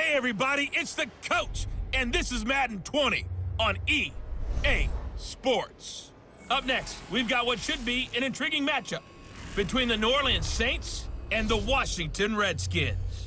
Hey everybody, it's the coach, and this is Madden 20 on EA Sports. Up next, we've got what should be an intriguing matchup between the New Orleans Saints and the Washington Redskins.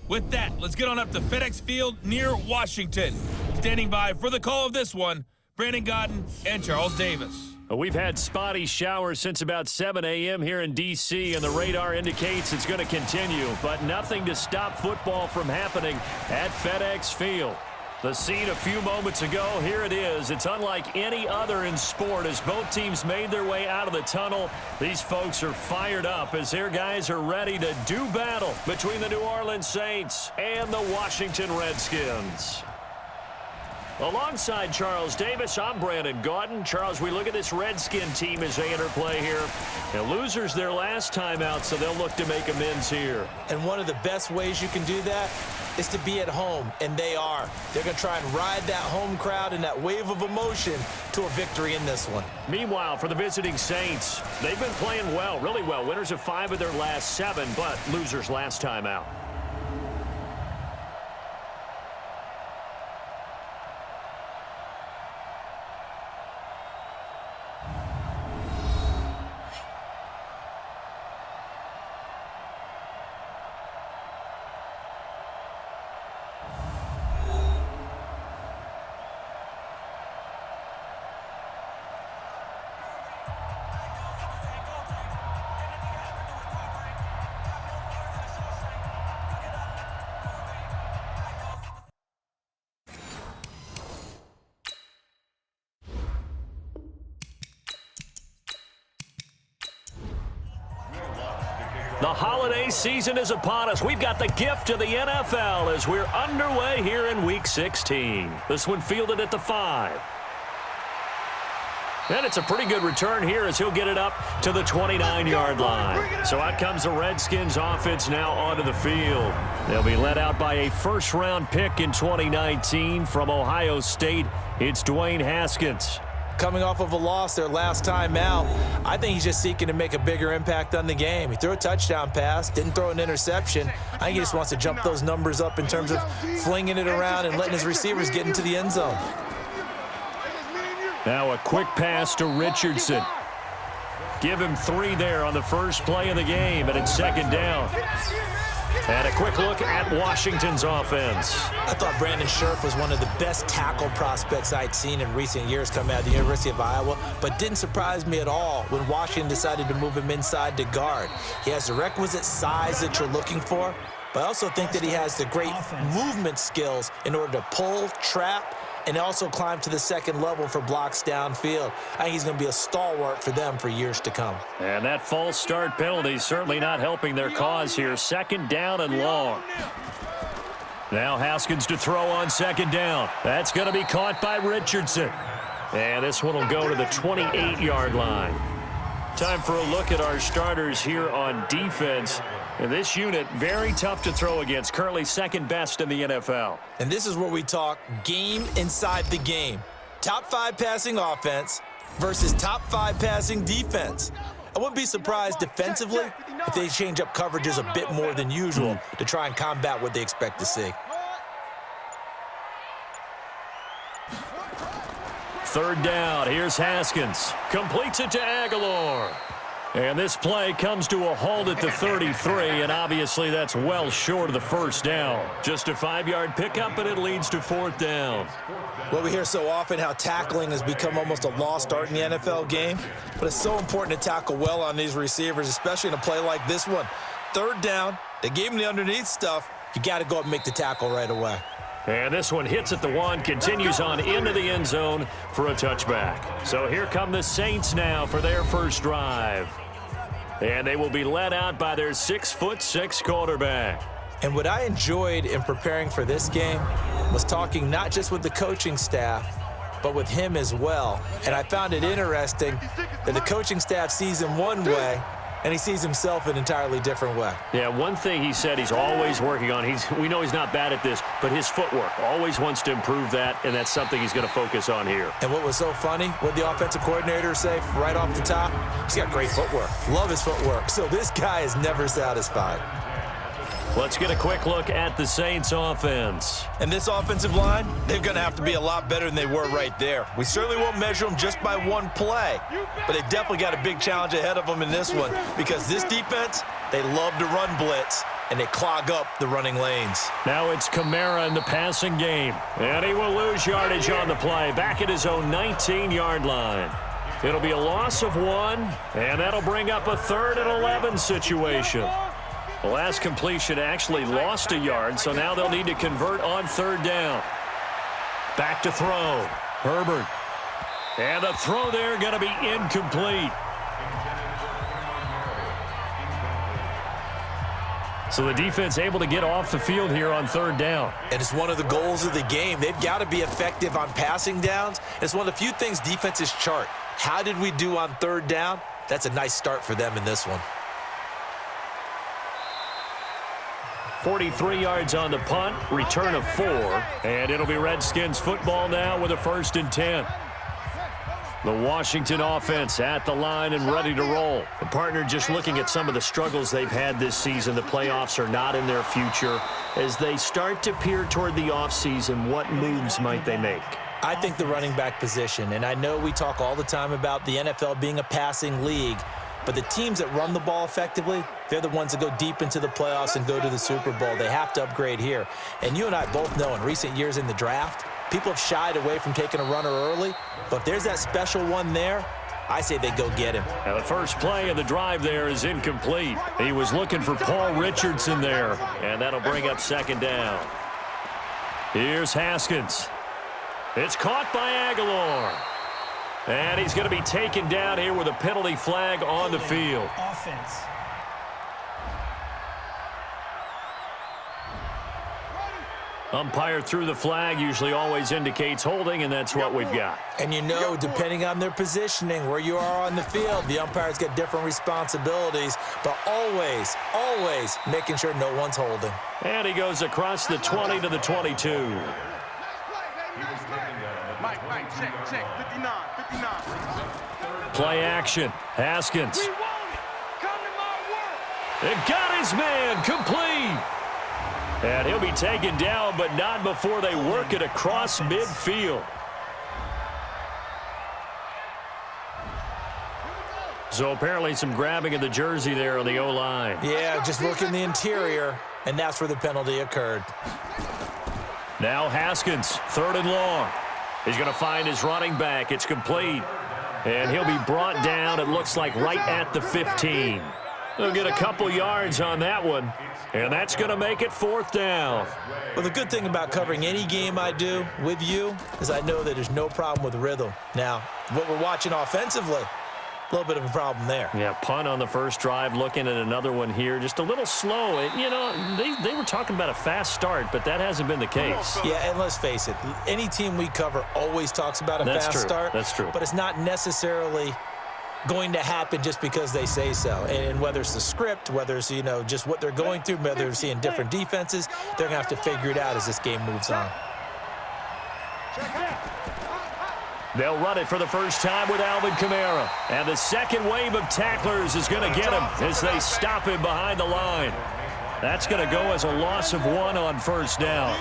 With that, let's get on up to FedEx Field near Washington. Standing by for the call of this one, Brandon Godden and Charles Davis. We've had spotty showers since about 7 a.m. here in D.C., and the radar indicates it's going to continue, but nothing to stop football from happening at FedEx Field. The scene a few moments ago, here it is. It's unlike any other in sport as both teams made their way out of the tunnel. These folks are fired up as their guys are ready to do battle between the New Orleans Saints and the Washington Redskins. Alongside Charles Davis, I'm Brandon Gaudin. Charles, we look at this Redskin team as they enter play here. And losers their last time out, so they'll look to make amends here. And one of the best ways you can do that is to be at home, and they are. They're going to try and ride that home crowd and that wave of emotion to a victory in this one. Meanwhile, for the visiting Saints, they've been playing well, really well. Winners of 5 of their last 7, but losers last time out. The holiday season is upon us. We've got the gift of the NFL as we're underway here in Week 16. This one fielded at the 5. And it's a pretty good return here as he'll get it up to the 29-yard line. So out comes the Redskins offense now onto the field. They'll be led out by a first-round pick in 2019 from Ohio State. It's Dwayne Haskins. Coming off of a loss their last time out, I think he's just seeking to make a bigger impact on the game. He threw a touchdown pass, didn't throw an interception. I think he just wants to jump those numbers up in terms of flinging it around and letting his receivers get into the end zone. Now a quick pass to Richardson. Give him 3 there on the first play of the game, and it's second down. And a quick look at Washington's offense. I thought Brandon Scherff was one of the best tackle prospects I'd seen in recent years coming out of the University of Iowa, but didn't surprise me at all when Washington decided to move him inside to guard. He has the requisite size that you're looking for, but I also think that he has the great movement skills in order to pull, trap, and also climb to the second level for blocks downfield. I think he's going to be a stalwart for them for years to come. And that false start penalty certainly not helping their cause here. Second down and long. Now Haskins to throw on second down. That's going to be caught by Richardson. And this one will go to the 28-yard line. Time for a look at our starters here on defense. And this unit, very tough to throw against, currently second best in the NFL. And this is where we talk game inside the game. Top 5 passing offense versus top 5 passing defense. I wouldn't be surprised defensively if they change up coverages a bit more than usual to try and combat what they expect to see. Third down, here's Haskins. Completes it to Aguilar. And this play comes to a halt at the 33, and obviously that's well short of the first down. Just a 5-yard pickup, and it leads to fourth down. Well, we hear so often how tackling has become almost a lost art in the NFL game, but it's so important to tackle well on these receivers, especially in a play like this one. Third down, they gave him the underneath stuff. You got to go up and make the tackle right away. And this one hits at the 1, continues on into the end zone for a touchback. So here come the Saints now for their first drive. And they will be led out by their 6'6" quarterback. And what I enjoyed in preparing for this game was talking not just with the coaching staff, but with him as well. And I found it interesting that the coaching staff sees him one way, and he sees himself an entirely different way. Yeah, one thing he said he's always working on, we know he's not bad at this, but his footwork, always wants to improve that, and that's something he's going to focus on here. And what was so funny, what the offensive coordinator say right off the top, he's got great footwork. Love his footwork. So this guy is never satisfied. Let's get a quick look at the Saints offense. And this offensive line, they're going to have to be a lot better than they were right there. We certainly won't measure them just by one play, but they definitely got a big challenge ahead of them in this one because this defense, they love to run blitz, and they clog up the running lanes. Now it's Kamara in the passing game, and he will lose yardage on the play, back at his own 19-yard line. It'll be a loss of 1, and that'll bring up a 3rd and 11 situation. The last completion actually lost a yard, so now they'll need to convert on 3rd down. Back to throw. Herbert. And the throw there going to be incomplete. So the defense able to get off the field here on 3rd down. And it's one of the goals of the game. They've got to be effective on passing downs. It's one of the few things defenses chart. How did we do on 3rd down? That's a nice start for them in this one. 43 yards on the punt, return of 4, and it'll be Redskins football now with a 1st and 10. The Washington offense at the line and ready to roll. The partner just looking at some of the struggles they've had this season. The playoffs are not in their future. As they start to peer toward the offseason, what moves might they make? I think the running back position, and I know we talk all the time about the NFL being a passing league, but the teams that run the ball effectively, they're the ones that go deep into the playoffs and go to the Super Bowl. They have to upgrade here. And you and I both know in recent years in the draft, people have shied away from taking a runner early, but if there's that special one there, I say they go get him. Now the first play of the drive there is incomplete. He was looking for Paul Richardson there, and that'll bring up 2nd down. Here's Haskins. It's caught by Aguilar. And he's going to be taken down here with a penalty flag on the field. Offense. Umpire threw the flag, usually always indicates holding, and that's what we've got. And you know, depending on their positioning, where you are on the field, the umpires get different responsibilities, but always, always making sure no one's holding. And he goes across the 20 to the 22. Mike, check, 59. Play action. Haskins. It got his man complete. And he'll be taken down, but not before they work it across midfield. So apparently some grabbing of the jersey there on the O-line. Yeah, just look in the interior, and that's where the penalty occurred. Now Haskins, 3rd and long. He's going to find his running back. It's complete. And he'll be brought down, it looks like, right at the 15. They'll get a couple yards on that one. And that's going to make it 4th down. Well, the good thing about covering any game I do with you is I know that there's no problem with rhythm. Now, what we're watching offensively, a little bit of a problem there. Yeah, punt on the first drive, looking at another one here. Just a little slow. You know, they were talking about a fast start, but that hasn't been the case. Yeah, and let's face it, any team we cover always talks about a fast start. That's true. But it's not necessarily going to happen just because they say so. And whether it's the script, whether it's, you know, just what they're going through, whether they're seeing different defenses, they're going to have to figure it out as this game moves on. They'll run it for the first time with Alvin Kamara. And the second wave of tacklers is going to get him as they stop him behind the line. That's going to go as a loss of 1 on 1st down.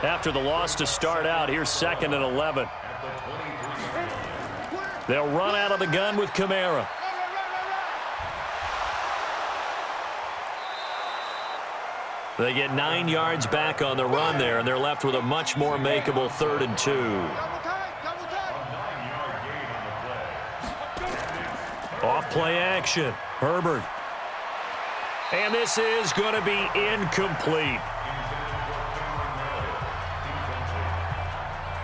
After the loss to start out, here's 2nd and 11. They'll run out of the gun with Kamara. They get 9 yards back on the run there, and they're left with a much more makeable 3rd and 2. Off play action. Herbert. And this is going to be incomplete.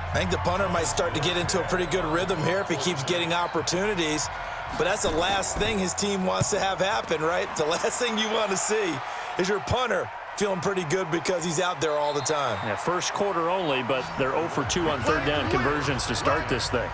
I think the punter might start to get into a pretty good rhythm here if he keeps getting opportunities. But that's the last thing his team wants to have happen, right? The last thing you want to see is your punter feeling pretty good because he's out there all the time. Yeah, first quarter only, but they're 0 for 2 on 3rd down conversions to start this thing.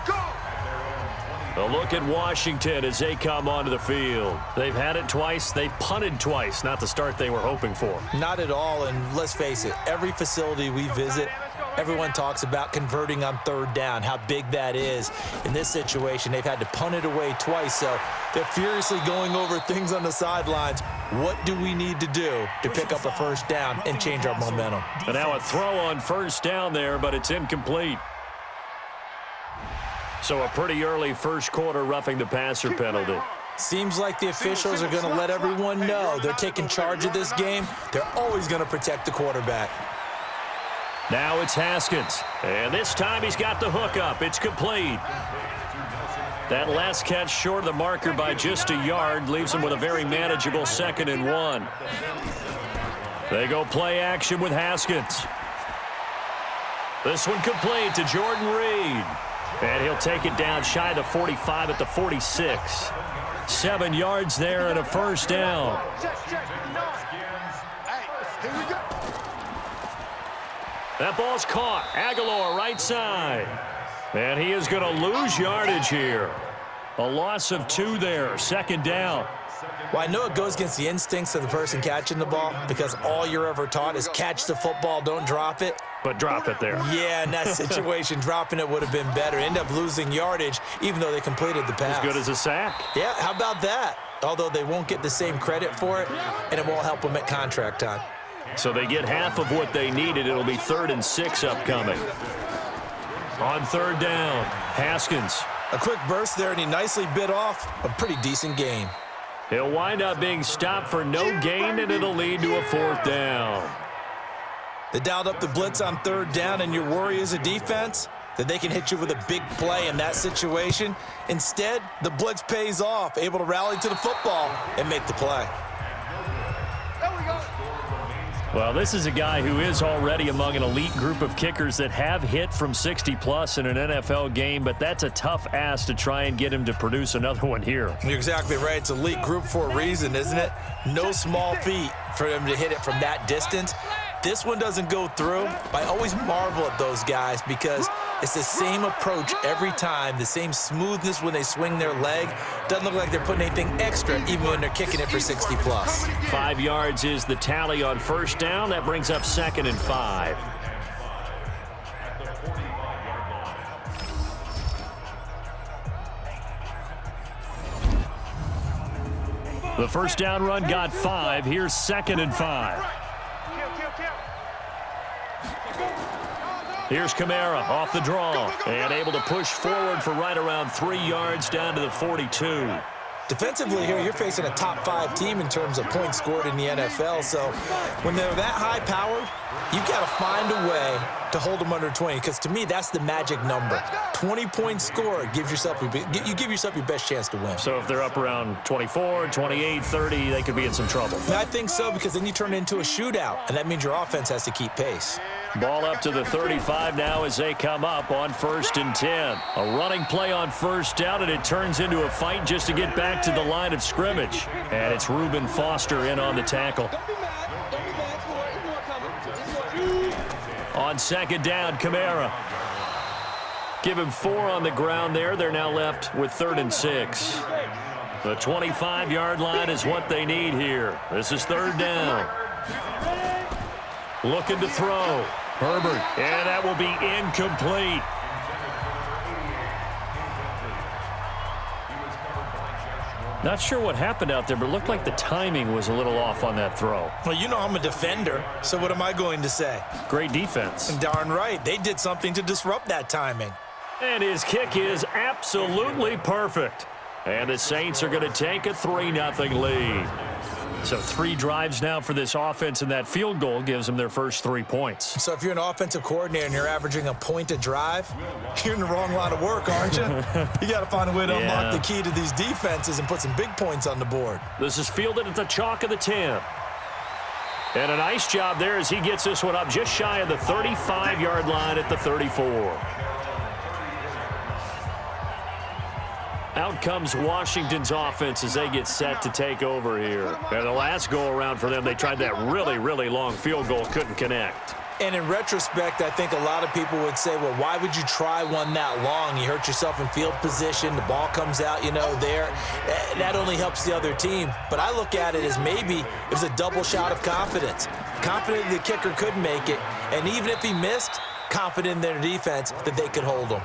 A look at Washington as they come onto the field. They've had it twice. They've punted twice. Not the start they were hoping for. Not at all, and let's face it, every facility we visit, everyone talks about converting on 3rd down, how big that is. In this situation, they've had to punt it away twice, so they're furiously going over things on the sidelines. What do we need to do to pick up a first down and change our momentum? And now a throw on first down there, but it's incomplete. So a pretty early first quarter roughing the passer penalty. Seems like the officials are going to let everyone know they're taking charge of this game. They're always going to protect the quarterback. Now it's Haskins. And this time he's got the hook up. It's complete. That last catch short of the marker by just a yard leaves him with a very manageable 2nd and 1. They go play action with Haskins. This one complete to Jordan Reed. And he'll take it down shy of the 45 at the 46. 7 yards there and a first down. That ball's caught. Aguilar right side. And he is going to lose yardage here. A loss of 2 there. 2nd down. Well, I know it goes against the instincts of the person catching the ball because all you're ever taught is catch the football, don't drop it. But drop it there. Yeah, in that situation, dropping it would have been better. End up losing yardage, even though they completed the pass. As good as a sack. Yeah, how about that? Although they won't get the same credit for it, and it won't help them at contract time. So they get half of what they needed. It'll be 3rd and 6 upcoming. On 3rd down, Haskins. A quick burst there, and he nicely bit off a pretty decent gain. He'll wind up being stopped for no gain, and it'll lead to a 4th down. They dialed up the blitz on 3rd down, and your worry as a defense that they can hit you with a big play in that situation. Instead, the blitz pays off, able to rally to the football and make the play. Well, this is a guy who is already among an elite group of kickers that have hit from 60-plus in an NFL game, but that's a tough ask to try and get him to produce another one here. You're exactly right. It's elite group for a reason, isn't it? No small feat for him to hit it from that distance. This one doesn't go through. I always marvel at those guys because it's the same approach every time, the same smoothness when they swing their leg. Doesn't look like they're putting anything extra even when they're kicking it for 60-plus. 5 yards is the tally on first down. That brings up 2nd and 5. The first down run got 5. Here's 2nd and 5. Here's Kamara off the draw and able to push forward for right around 3 yards down to the 42. Defensively here, you're facing a top 5 team in terms of points scored in the NFL. So when they're that high-powered, you've got to find a way to hold them under 20 because to me, that's the magic number. 20 points scored gives yourself you give yourself your best chance to win. So if they're up around 24, 28, 30, they could be in some trouble. I think so because then you turn it into a shootout, and that means your offense has to keep pace. Ball up to the 35 now as they come up on 1st and 10. A running play on first down, and it turns into a fight just to get back to the line of scrimmage. And it's Reuben Foster in on the tackle. On 2nd down, Kamara. Give him 4 on the ground there. They're now left with 3rd and 6. The 25-yard line is what they need here. This is 3rd down. Looking to throw. Herbert. And that will be incomplete. Not sure what happened out there, but it looked like the timing was a little off on that throw. Well, you know I'm a defender, so what am I going to say? Great defense. Darn right. They did something to disrupt that timing. And his kick is absolutely perfect. And the Saints are going to take a 3-0 lead. So 3 drives now for this offense, and that field goal gives them their first 3 points. So if you're an offensive coordinator and you're averaging a point a drive, you're in the wrong line of work, aren't you? You got to find a way to unlock the key to these defenses and put some big points on the board. This is fielded at the chalk of the 10. And a nice job there as he gets this one up just shy of the 35-yard line at the 34. Out comes Washington's offense as they get set to take over here. And the last go-around for them, they tried that really, really long field goal, couldn't connect. And in retrospect, I think a lot of people would say, well, why would you try one that long? You hurt yourself in field position. The ball comes out, there. That only helps the other team. But I look at it as maybe it was a double shot of confidence. Confident the kicker could make it. And even if he missed, confident in their defense that they could hold him.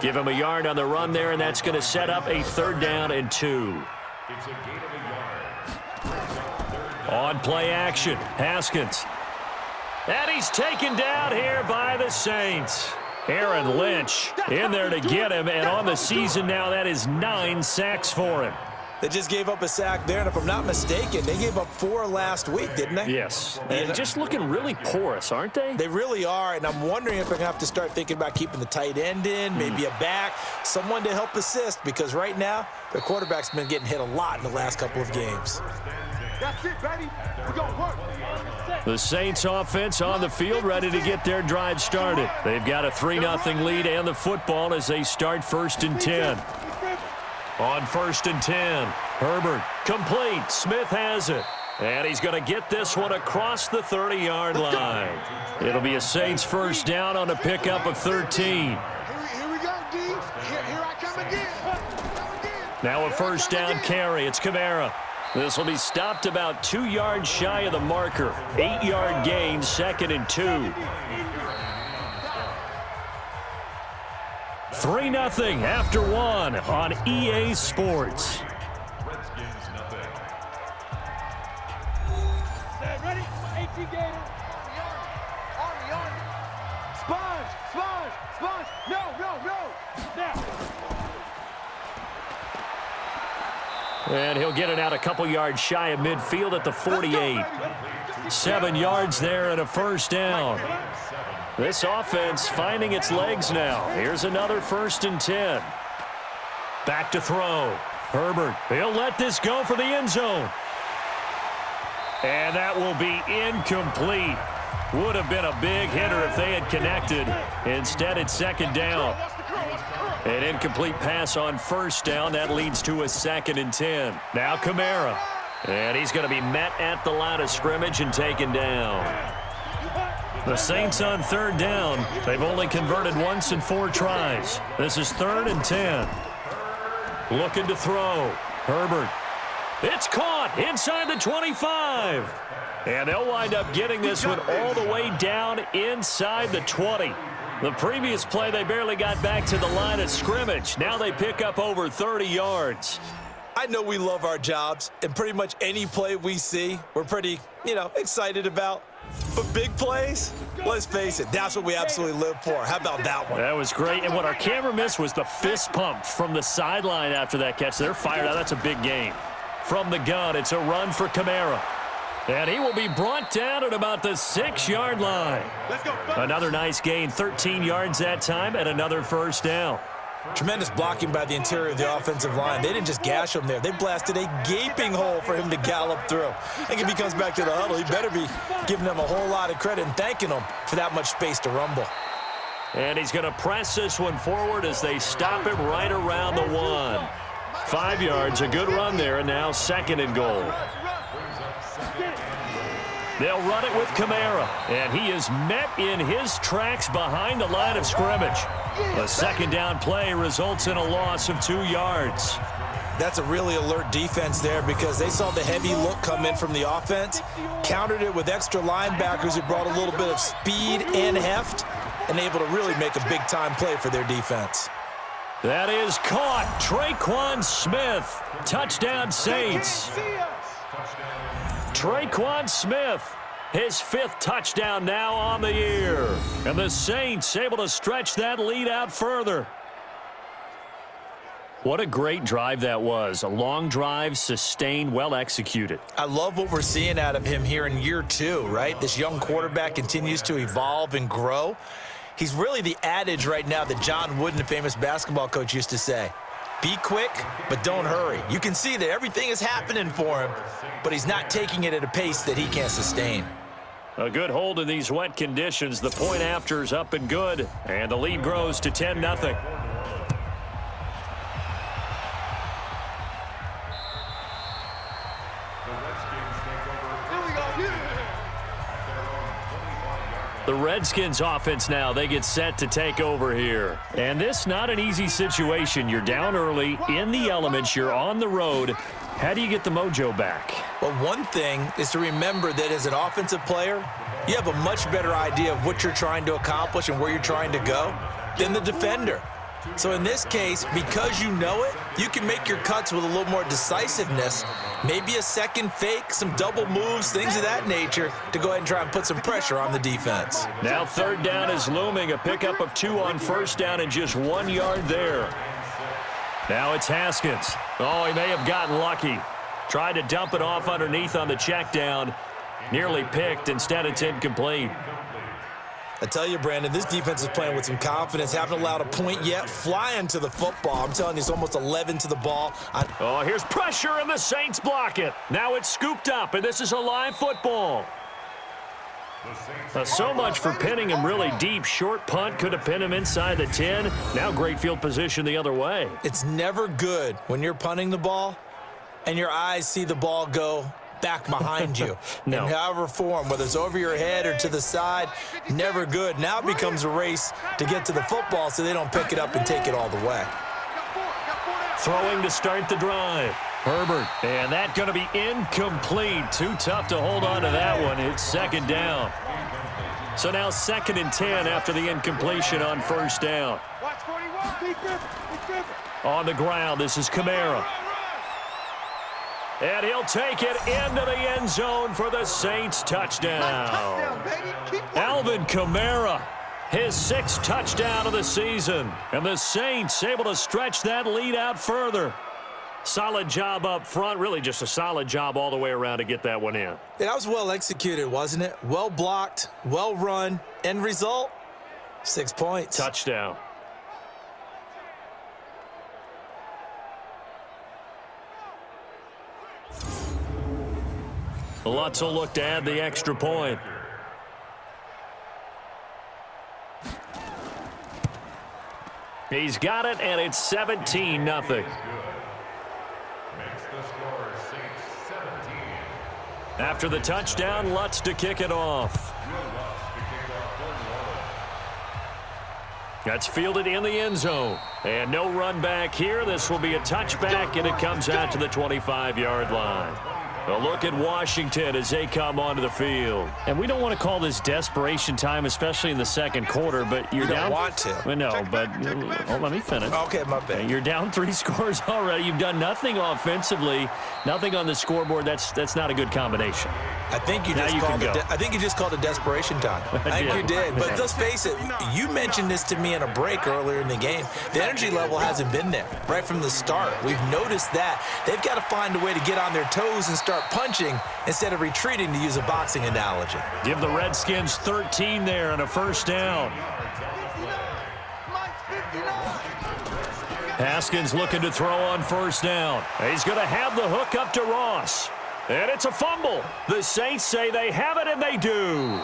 Give him a yard on the run there, and that's going to set up a 3rd down and 2. On play action, Haskins. And he's taken down here by the Saints. Aaron Lynch in there to get him, and on the season now, that is 9 sacks for him. They just gave up a sack there, and if I'm not mistaken, they gave up 4 last week, didn't they? Yes. And just looking really porous, aren't they? They really are, and I'm wondering if they're going to have to start thinking about keeping the tight end in, maybe a back, someone to help assist, because right now, their quarterback's been getting hit a lot in the last couple of games. That's it, baby. We're going to work. The Saints offense on the field, ready to get their drive started. They've got a 3-0 lead and the football as they start 1st and 10. On 1st and 10, Herbert complete. Smith has it. And he's going to get this one across the 30-yard line. It'll be a Saints first down on a pickup of 13. Here we go, D. Here I come again. Now a first down carry. It's Kamara. This will be stopped about 2 yards shy of the marker. 8-yard gain, 2nd and 2. 3-0 after 1 on EA Sports. Ready? AT Gator. Army. Sponge. No. Now. And he'll get it out a couple yards shy of midfield at the 48. 7 yards there and a first down. This offense finding its legs now. Here's another 1st and 10. Back to throw. Herbert, he'll let this go for the end zone. And that will be incomplete. Would have been a big hitter if they had connected. Instead, it's 2nd down. An incomplete pass on 1st down. That leads to a 2nd and 10. Now Kamara. And he's going to be met at the line of scrimmage and taken down. The Saints on 3rd down. They've only converted once in 4 tries. This is 3rd and 10. Looking to throw. Herbert. It's caught inside the 25. And they'll wind up getting this one all the way down inside the 20. The previous play, they barely got back to the line of scrimmage. Now they pick up over 30 yards. I know we love our jobs, and pretty much any play we see, we're pretty, excited about. But big plays, let's face it, that's what we absolutely live for. How about that one? That was great. And what our camera missed was the fist pump from the sideline after that catch. They're fired out. That's a big game. From the gun, it's a run for Kamara. And he will be brought down at about the 6-yard line. Let's go. Another nice gain, 13 yards that time, and another first down. Tremendous blocking by the interior of the offensive line. They didn't just gash him there. They blasted a gaping hole for him to gallop through. I think if he comes back to the huddle, he better be giving them a whole lot of credit and thanking them for that much space to rumble. And he's going to press this one forward as they stop him right around the 1. 5 yards, a good run there, and now 2nd and goal. They'll run it with Kamara, and he is met in his tracks behind the line of scrimmage. The 2nd down play results in a loss of 2 yards. That's a really alert defense there because they saw the heavy look come in from the offense, countered it with extra linebackers who brought a little bit of speed and heft, and able to really make a big-time play for their defense. That is caught. Tre'Quan Smith. Touchdown, Saints. Tre'Quan Smith, his 5th touchdown now on the year. And the Saints able to stretch that lead out further. What a great drive that was. A long drive, sustained, well executed. I love what we're seeing out of him here in year 2, right? This young quarterback continues to evolve and grow. He's really the adage right now that John Wooden, the famous basketball coach, used to say. Be quick, but don't hurry. You can see that everything is happening for him, but he's not taking it at a pace that he can't sustain. A good hold in these wet conditions. The point after is up and good, and the lead grows to 10-0. The Redskins offense now, they get set to take over here. And this not an easy situation. You're down early, in the elements, you're on the road. How do you get the mojo back? Well, one thing is to remember that as an offensive player, you have a much better idea of what you're trying to accomplish and where you're trying to go than the defender. So in this case, because you know it, you can make your cuts with a little more decisiveness, maybe a second fake, some double moves, things of that nature, to go ahead and try and put some pressure on the defense. Now third down is looming, a pickup of 2 on first down and just 1 yard there. Now it's Haskins. Oh, he may have gotten lucky. Tried to dump it off underneath on the check down. Nearly picked. Instead, it's incomplete. I tell you, Brandon, this defense is playing with some confidence. Haven't allowed a point yet. Flying to the football. I'm telling you, it's almost 11 to the ball. Oh, here's pressure, and the Saints block it. Now it's scooped up, and this is a live football. So much for pinning him really deep. Short punt could have pinned him inside the 10. Now great field position the other way. It's never good when you're punting the ball and your eyes see the ball go back behind you. No. In however form, whether it's over your head or to the side, never good. Now it becomes a race to get to the football so they don't pick it up and take it all the way. Throwing to start the drive. Herbert, and that's going to be incomplete. Too tough to hold on to that one. It's second down. So now 2nd and 10 after the incompletion on first down. On the ground, this is Kamara. And he'll take it into the end zone for the Saints touchdown. Alvin Kamara, his 6th touchdown of the season. And the Saints able to stretch that lead out further. Solid job up front, really just a solid job all the way around to get that one in. That was well executed, wasn't it? Well blocked, well run. End result, 6 points. Touchdown. Lutz will look to add the extra point. He's got it, and it's 17-0. After the touchdown, Lutz to kick it off. That's fielded in the end zone. And no run back here. This will be a touchback, and it comes out to the 25-yard line. A look at Washington as they come onto the field. And we don't want to call this desperation time, especially in the second quarter, but you're down. You don't want to. No, but let me finish. Okay, my bad. You're down 3 scores already. You've done nothing offensively, nothing on the scoreboard. That's not a good combination. I think you just called it desperation time. I think you did. But let's face it, you mentioned this to me in a break earlier in the game. The energy level hasn't been there right from the start. We've noticed that. They've got to find a way to get on their toes and start punching instead of retreating, to use a boxing analogy. Give the Redskins 13 there and a first down. Haskins looking to throw on first down. He's going to have the hook up to Ross. And it's a fumble. The Saints say they have it, and they do.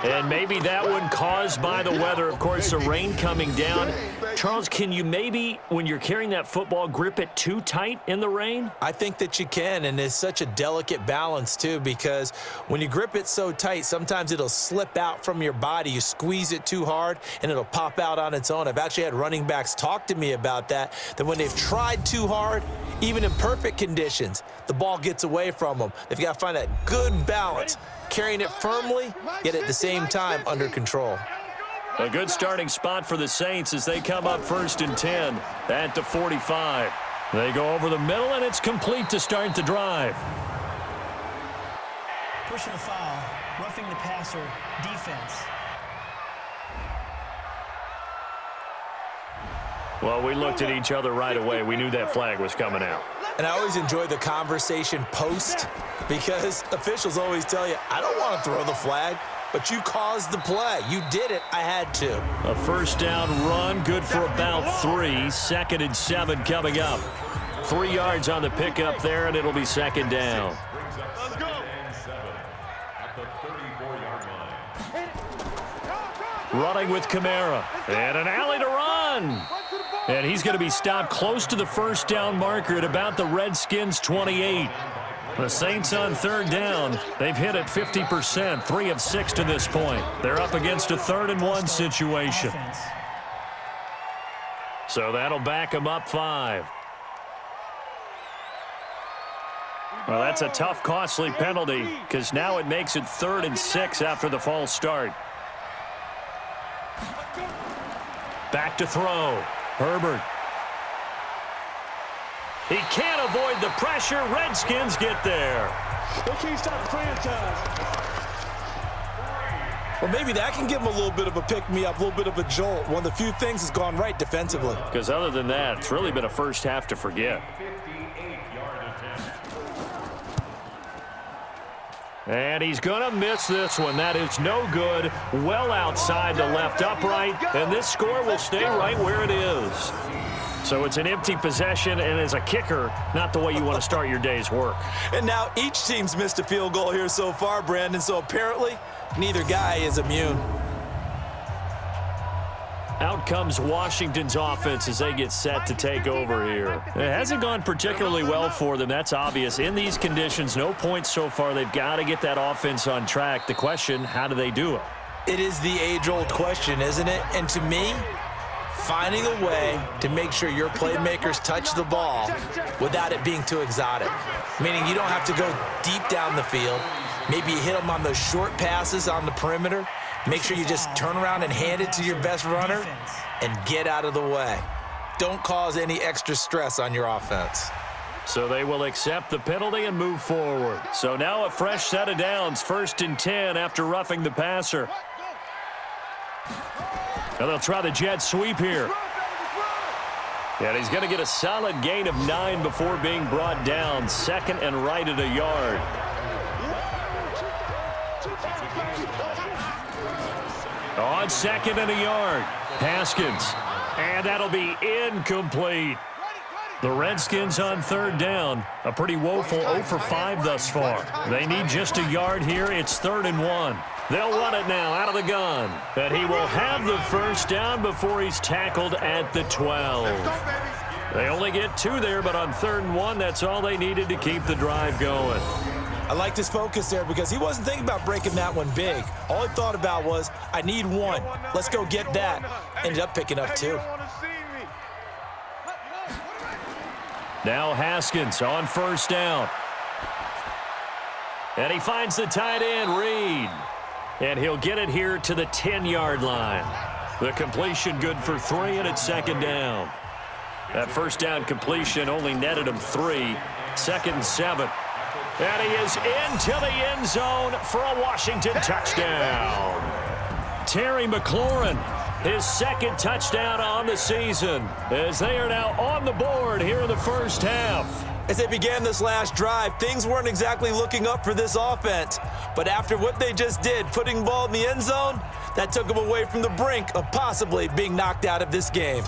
And maybe that one caused by the weather. Of course, the rain coming down. Charles, can you maybe, when you're carrying that football, grip it too tight in the rain? I think that you can, and it's such a delicate balance, too, because when you grip it so tight, sometimes it'll slip out from your body. You squeeze it too hard, and it'll pop out on its own. I've actually had running backs talk to me about that when they've tried too hard, even in perfect conditions, the ball gets away from them. They've got to find that good balance, carrying it firmly, yet at the same time under control. A good starting spot for the Saints as they come up 1st and 10 at the 45. They go over the middle, and it's complete to start the drive. Personal foul, roughing the passer, defense. Well, we looked at each other right away. We knew that flag was coming out. And I always enjoy the conversation post, because officials always tell you, I don't want to throw the flag, but you caused the play. You did it. I had to. A first down run, good for about 3. 2nd and 7 coming up. 3 yards on the pickup there, and it'll be 2nd down. Running with Kamara. And an alley to run. And he's going to be stopped close to the first down marker at about the Redskins 28. The Saints on 3rd down. They've hit it 50%, 3 of 6 to this point. They're up against a 3rd and 1 situation. So that'll back them up 5. Well, that's a tough, costly penalty because now it makes it 3rd and 6 after the false start. Back to throw. Herbert. He can't avoid the pressure. Redskins get there. They can't stop the franchise. Well, maybe that can give him a little bit of a pick-me-up, a little bit of a jolt. One of the few things that's gone right defensively. Because other than that, it's really been a first half to forget. And he's going to miss this one. That is no good. Well outside the left upright. And this score will stay right where it is. So it's an empty possession, and as a kicker, not the way you want to start your day's work. And now each team's missed a field goal here so far, Brandon. So apparently, neither guy is immune. Out comes Washington's offense as they get set to take over here. It hasn't gone particularly well for them. That's obvious. In these conditions, no points so far. They've got to get that offense on track. The question, how do they do it? It is the age-old question, isn't it? And to me, finding a way to make sure your playmakers touch the ball without it being too exotic. Meaning you don't have to go deep down the field. Maybe you hit them on those short passes on the perimeter. Make sure you just turn around and hand it to your best runner and get out of the way. Don't cause any extra stress on your offense. So they will accept the penalty and move forward. So now a fresh set of downs, 1st and 10 after roughing the passer. Now they'll try the jet sweep here. And he's going to get a solid gain of 9 before being brought down. 2nd and right at a yard. On 2nd and a yard, Haskins. And that'll be incomplete. The Redskins on 3rd down. A pretty woeful 0 for 5 thus far. They need just a yard here. It's 3rd and 1. They'll run it now out of the gun. And he will have the first down before he's tackled at the 12. They only get 2 there, but on 3rd and 1, that's all they needed to keep the drive going. I liked his focus there because he wasn't thinking about breaking that one big. All he thought about was, I need 1. Let's go get that. Ended up picking up 2. Now Haskins on 1st down. And he finds the tight end, Reed. And he'll get it here to the 10-yard line. The completion good for 3, and it's 2nd down. That 1st down completion only netted him 3. 2nd and 7. And he is into the end zone for a Washington touchdown. Terry McLaurin, his 2nd touchdown on the season, as they are now on the board here in the first half. As they began this last drive, things weren't exactly looking up for this offense. But after what they just did, putting the ball in the end zone, that took them away from the brink of possibly being knocked out of this game.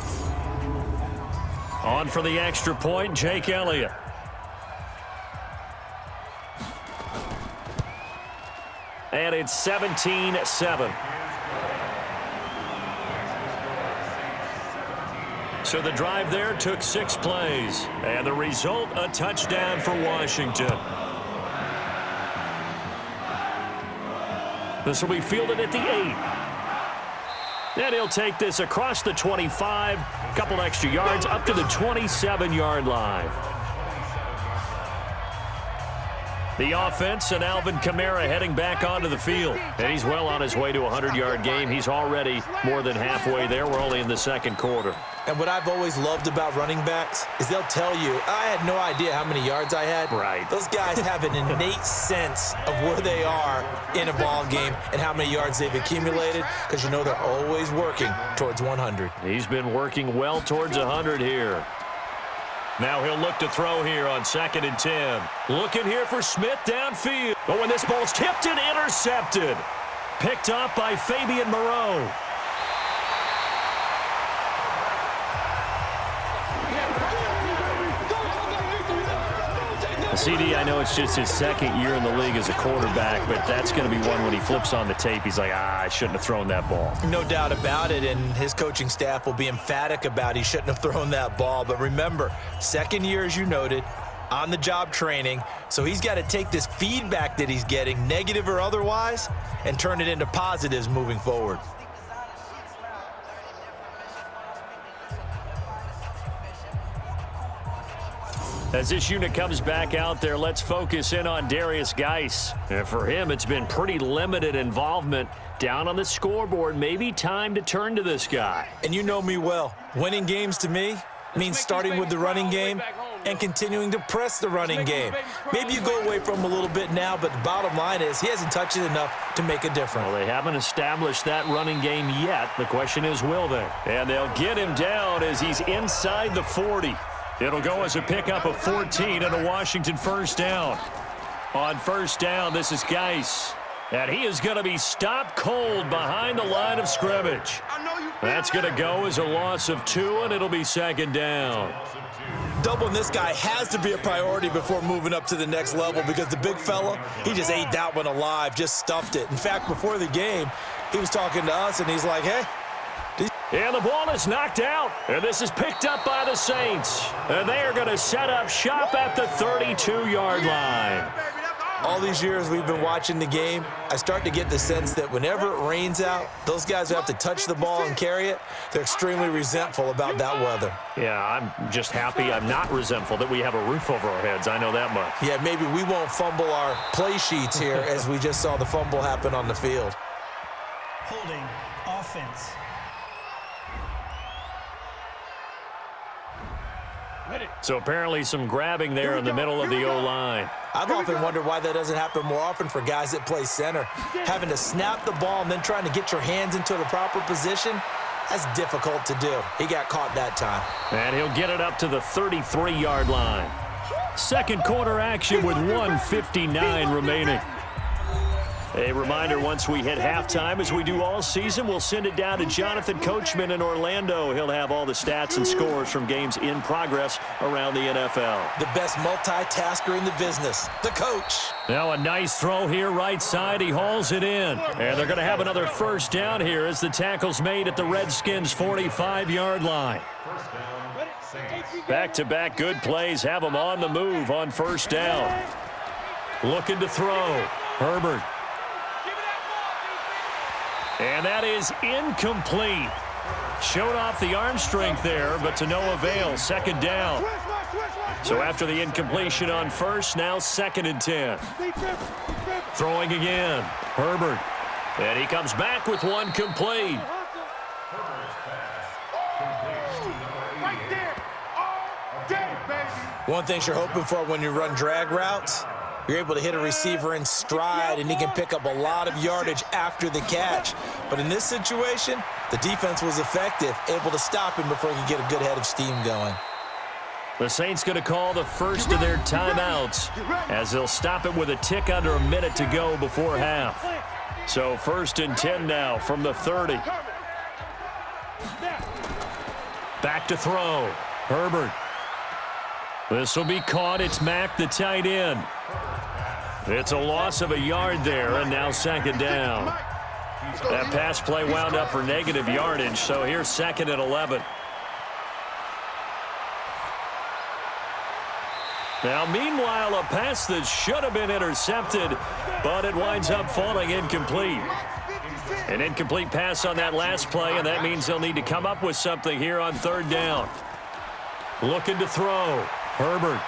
On for the extra point, Jake Elliott. And it's 17-7. So the drive there took 6 plays. And the result, a touchdown for Washington. This will be fielded at the 8. And he'll take this across the 25. A couple extra yards up to the 27-yard line. The offense and Alvin Kamara heading back onto the field. And he's well on his way to a 100-yard game. He's already more than halfway there. We're only in the 2nd quarter. And what I've always loved about running backs is they'll tell you, I had no idea how many yards I had. Right. Those guys have an innate sense of where they are in a ball game and how many yards they've accumulated, because you know they're always working towards 100. He's been working well towards 100 here. Now he'll look to throw here on 2nd and 10. Looking here for Smith downfield. Oh, and this ball's tipped and intercepted. Picked up by Fabian Moreau. CD, I know it's just his 2nd year in the league as a quarterback, but that's going to be one when he flips on the tape. He's like, I shouldn't have thrown that ball. No doubt about it, and his coaching staff will be emphatic about he shouldn't have thrown that ball. But remember, 2nd year, as you noted, on-the-job training, so he's got to take this feedback that he's getting, negative or otherwise, and turn it into positives moving forward. As this unit comes back out there, let's focus in on Darius Geis. And for him, it's been pretty limited involvement down on the scoreboard. Maybe time to turn to this guy. And you know me well. Winning games to me means starting with the running game and continuing to press the running game. Maybe you go away from him a little bit now, but the bottom line is he hasn't touched it enough to make a difference. Well, they haven't established that running game yet. The question is, will they? And they'll get him down as he's inside the 40. It'll go as a pickup of 14 and a Washington first down. On first down, this is Geis. And he is going to be stopped cold behind the line of scrimmage. That's going to go as a loss of 2, and it'll be second down. Doubling this guy has to be a priority before moving up to the next level because the big fella, he just ate that one alive, just stuffed it. In fact, before the game, he was talking to us, and he's like, hey. And the ball is knocked out, and this is picked up by the Saints. And they are going to set up shop at the 32-yard line. All these years we've been watching the game, I start to get the sense that whenever it rains out, those guys who have to touch the ball and carry it, they're extremely resentful about that weather. Yeah, I'm just happy I'm not resentful that we have a roof over our heads. I know that much. Yeah, maybe we won't fumble our play sheets here as we just saw the fumble happen on the field. Holding offense. So apparently some grabbing there in the middle of the O-line. I've often wondered why that doesn't happen more often for guys that play center. Having to snap the ball and then trying to get your hands into the proper position, that's difficult to do. He got caught that time. And he'll get it up to the 33-yard line. Second quarter action with 1:59 remaining. A reminder, once we hit halftime, as we do all season, we'll send it down to Jonathan Coachman in Orlando. He'll have all the stats and scores from games in progress around the NFL. The best multitasker in the business, the coach. Now a nice throw here right side. He hauls it in. And they're going to have another first down here as the tackle's made at the Redskins' 45-yard line. Back-to-back good plays have them on the move on first down. Looking to throw. Herbert. And that is incomplete. Showed off the arm strength there, but to no avail. Second down. So after the incompletion on first, now 2nd and 10. Throwing again. Herbert. And he comes back with one complete. One thing you're hoping for when you run drag routes, you're able to hit a receiver in stride, and he can pick up a lot of yardage after the catch. But in this situation, the defense was effective, able to stop him before he could get a good head of steam going. The Saints going to call the first of their timeouts as they'll stop it with a tick under a minute to go before half. So 1st and 10 now from the 30. Back to throw. Herbert. This will be caught. It's Mack, the tight end. It's a loss of a yard there, and now 2nd down. That pass play wound up for negative yardage, so here's 2nd and 11. Now, meanwhile, a pass that should have been intercepted, but it winds up falling incomplete. An incomplete pass on that last play, and that means they'll need to come up with something here on 3rd down. Looking to throw. Herbert.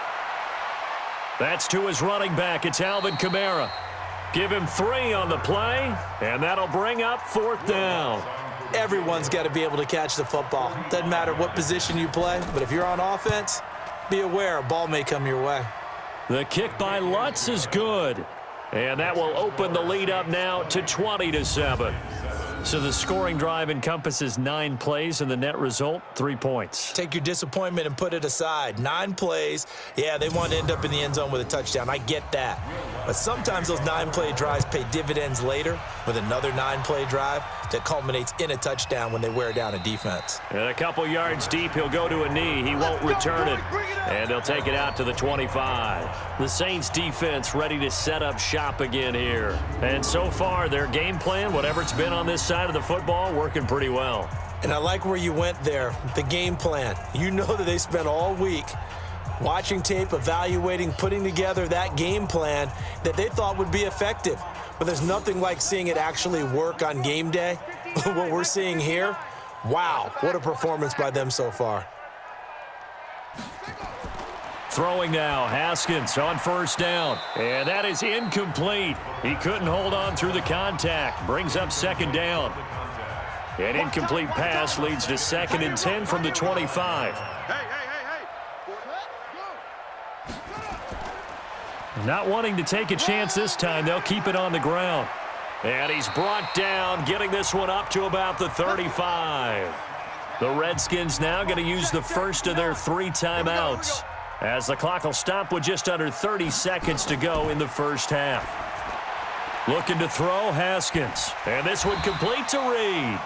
That's to his running back. It's Alvin Kamara. Give him 3 on the play, and that'll bring up 4th down. Everyone's got to be able to catch the football. Doesn't matter what position you play, but if you're on offense, be aware a ball may come your way. The kick by Lutz is good, and that will open the lead up now to 20-7. So the scoring drive encompasses 9 plays, and the net result, 3 points. Take your disappointment and put it aside. 9 plays. Yeah, they want to end up in the end zone with a touchdown. I get that. But sometimes those 9-play drives pay dividends later with another 9-play drive that culminates in a touchdown when they wear down a defense. And a couple yards deep, he'll go to a knee. He won't return it. And they'll take it out to the 25. The Saints defense ready to set up shop again here. And so far, their game plan, whatever it's been on this side of the football, working pretty well. And I like where you went there, the game plan. You know that they spent all week watching tape, evaluating, putting together that game plan that they thought would be effective. But there's nothing like seeing it actually work on game day. What we're seeing here, wow, what a performance by them so far. Throwing now, Haskins on first down. And that is incomplete. He couldn't hold on through the contact. Brings up second down. An incomplete pass leads to 2nd and 10 from the 25. Not wanting to take a chance this time, they'll keep it on the ground. And he's brought down, getting this one up to about the 35. The Redskins now going to use the first of their 3 timeouts, as the clock will stop with just under 30 seconds to go in the first half. Looking to throw, Haskins. And this one complete to Reed.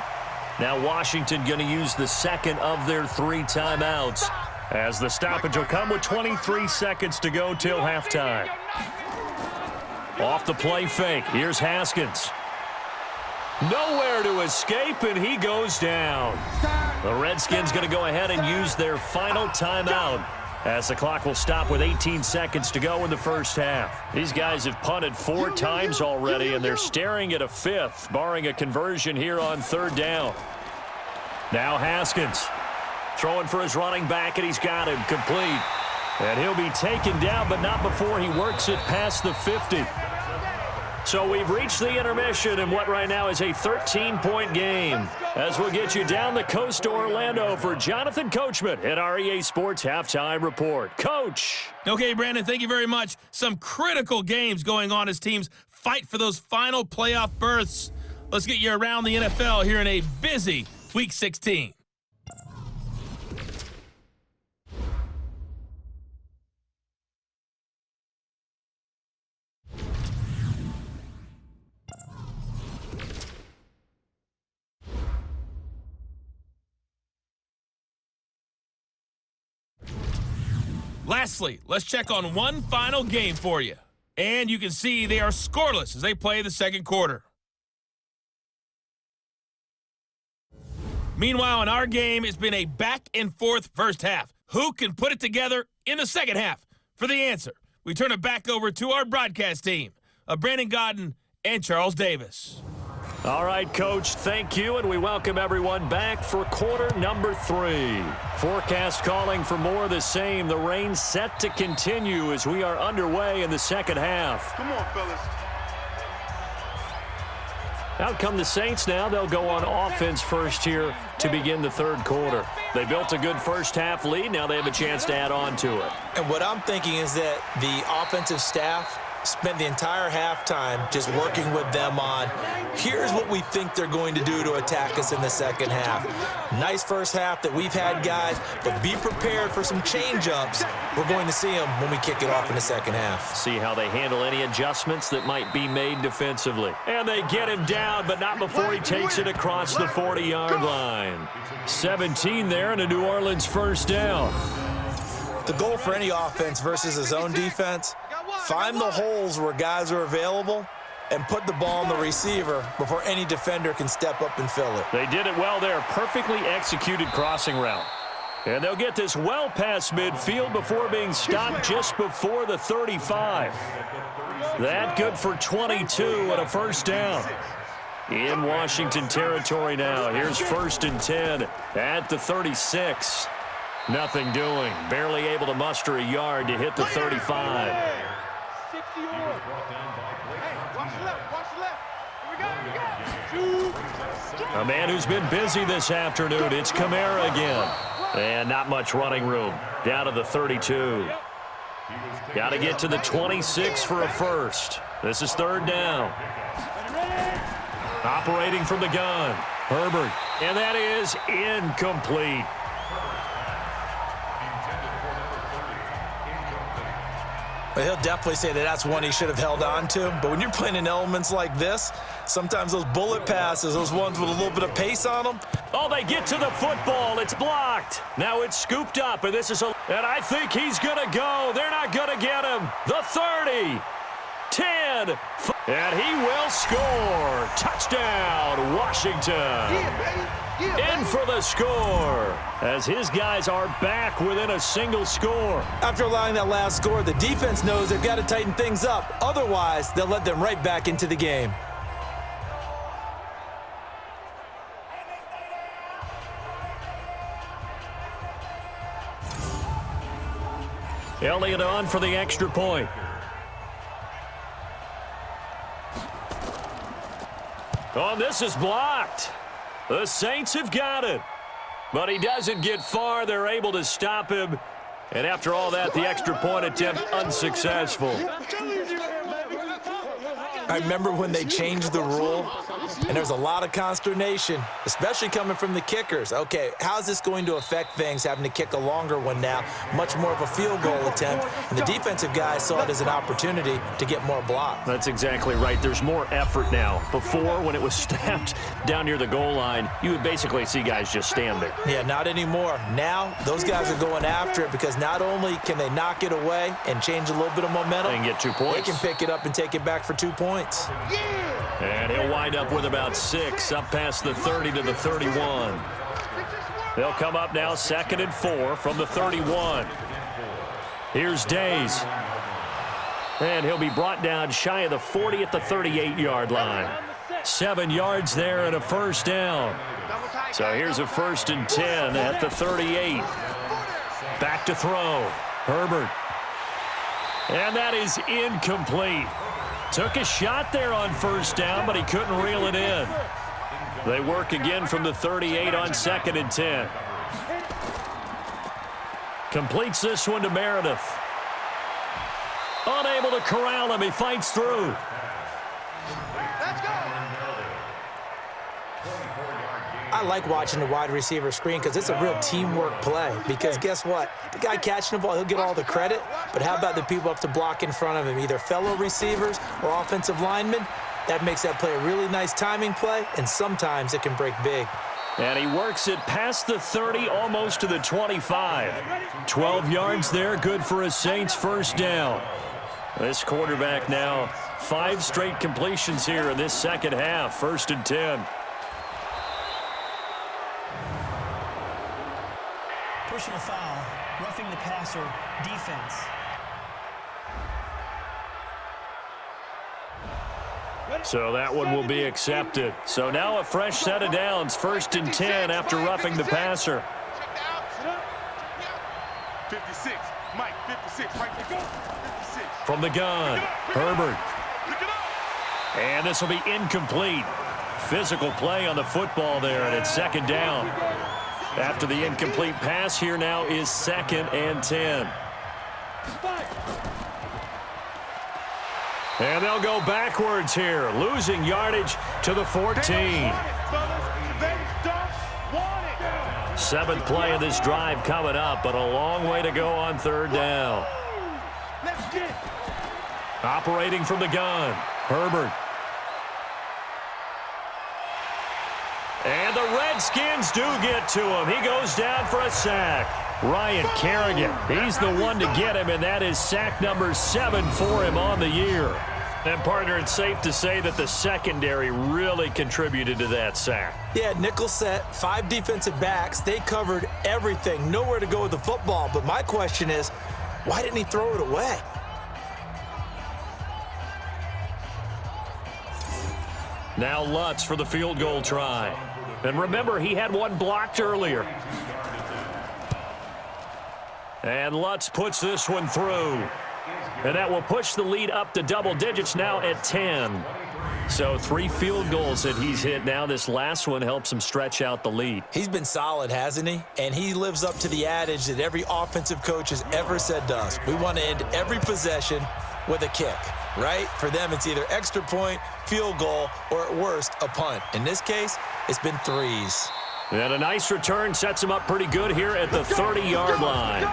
Now Washington going to use the second of their 3 timeouts, as the stoppage will come with 23 seconds to go till halftime. Off the play fake. Here's Haskins. Nowhere to escape, and he goes down. The Redskins going to go ahead and use their final timeout, as the clock will stop with 18 seconds to go in the first half. These guys have punted 4 times already, and they're staring at a 5th, barring a conversion here on 3rd down. Now Haskins throwing for his running back, and he's got him complete. And he'll be taken down, but not before he works it past the 50. So we've reached the intermission in what right now is a 13-point game, as we'll get you down the coast to Orlando for Jonathan Coachman at our EA Sports Halftime Report. Coach. Okay, Brandon, thank you very much. Some critical games going on as teams fight for those final playoff berths. Let's get you around the NFL here in a busy Week 16. Lastly, let's check on one final game for you. And you can see they are scoreless as they play the second quarter. Meanwhile, in our game, it's been a back-and-forth first half. Who can put it together in the second half? For the answer, we turn it back over to our broadcast team of Brandon Godden and Charles Davis. All right, Coach, thank you, and we welcome everyone back for quarter number 3. Forecast calling for more of the same. The rain set to continue as we are underway in the second half. Come on, fellas. Out come the Saints now. They'll go on offense first here to begin the third quarter. They built a good first half lead. Now they have a chance to add on to it. And what I'm thinking is that the offensive staff spent the entire halftime just working with them on, here's what we think they're going to do to attack us in the second half. Nice first half that we've had, guys, but be prepared for some change-ups. We're going to see them when we kick it off in the second half. See how they handle any adjustments that might be made defensively. And they get him down, but not before he takes it across the 40-yard line. 17 there and a New Orleans first down. The goal for any offense versus a zone defense, find the holes where guys are available and put the ball on the receiver before any defender can step up and fill it. They did it well there. Perfectly executed crossing route. And they'll get this well past midfield before being stopped just before the 35. That good for 22 and a first down. In Washington territory now. Here's 1st and 10 at the 36. Nothing doing. Barely able to muster a yard to hit the 35. A man who's been busy this afternoon. It's Kamara again. And not much running room. Down to the 32. Got to get to the 26 for a first. This is 3rd down. Operating from the gun. Herbert. And that is incomplete. He'll definitely say that that's one he should have held on to. But when you're playing in elements like this, sometimes those bullet passes, those ones with a little bit of pace on them. Oh, they get to the football. It's blocked. Now it's scooped up, and this is and I think he's going to go. They're not going to get him. The 30, 10, and he will score. Touchdown, Washington. In for the score, as his guys are back within a single score. After allowing that last score, the defense knows they've got to tighten things up. Otherwise, they'll let them right back into the game. Elliott on for the extra point. Oh, this is blocked. The Saints have got it. But he doesn't get far. They're able to stop him. And after all that, the extra point attempt unsuccessful. I remember when they changed the rule, and there's a lot of consternation, especially coming from the kickers. Okay, how's this going to affect things, having to kick a longer one now, much more of a field goal attempt? And the defensive guys saw it as an opportunity to get more block. That's exactly right. There's more effort now. Before, when it was snapped down near the goal line, you would basically see guys just stand there. Yeah, not anymore. Now, those guys are going after it because not only can they knock it away and change a little bit of momentum, they can get 2 points. They can pick it up and take it back for 2 points. And he'll wind up with about 6, up past the 30 to the 31. They'll come up now 2nd and 4 from the 31. Here's Days. And he'll be brought down shy of the 40 at the 38-yard line. 7 yards there and a first down. So here's a 1st and 10 at the 38. Back to throw. Herbert. And that is incomplete. Took a shot there on first down, but he couldn't reel it in. They work again from the 38 on 2nd and 10. Completes this one to Meredith. Unable to corral him. He fights through. I like watching the wide receiver screen because it's a real teamwork play. Because guess what? The guy catching the ball, he'll get all the credit. But how about the people up to block in front of him, either fellow receivers or offensive linemen? That makes that play a really nice timing play, and sometimes it can break big. And he works it past the 30, almost to the 25. 12 yards there, good for a Saints first down. This quarterback now 5 straight completions here in this second half, 1st and 10. Personal foul, roughing the passer, defense. So that one will be accepted. So now a fresh set of downs, 1st and 10 after roughing the passer. 56, Mike, 56, right there, go. 56. From the gun, Herbert. And this will be incomplete. Physical play on the football there, and it's 2nd down. After the incomplete pass, here now is 2nd and 10. And they'll go backwards here, losing yardage to the 14. 7th play of this drive coming up, but a long way to go on 3rd down. Operating from the gun, Herbert. And the Redskins do get to him. He goes down for a sack. Ryan Kerrigan, he's the one to get him, and that is sack number 7 for him on the year. And, partner, it's safe to say that the secondary really contributed to that sack. Yeah, nickel set, 5 defensive backs. They covered everything. Nowhere to go with the football. But my question is, why didn't he throw it away? Now Lutz for the field goal try. And remember, he had one blocked earlier. And Lutz puts this one through. And that will push the lead up to double digits now at 10. So 3 field goals that he's hit now. This last one helps him stretch out the lead. He's been solid, hasn't he? And he lives up to the adage that every offensive coach has ever said to us. We want to end every possession with a kick, right? For them, it's either extra point, field goal, or at worst, a punt. In this case, it's been 3s. And a nice return sets him up pretty good here at the 30-yard line.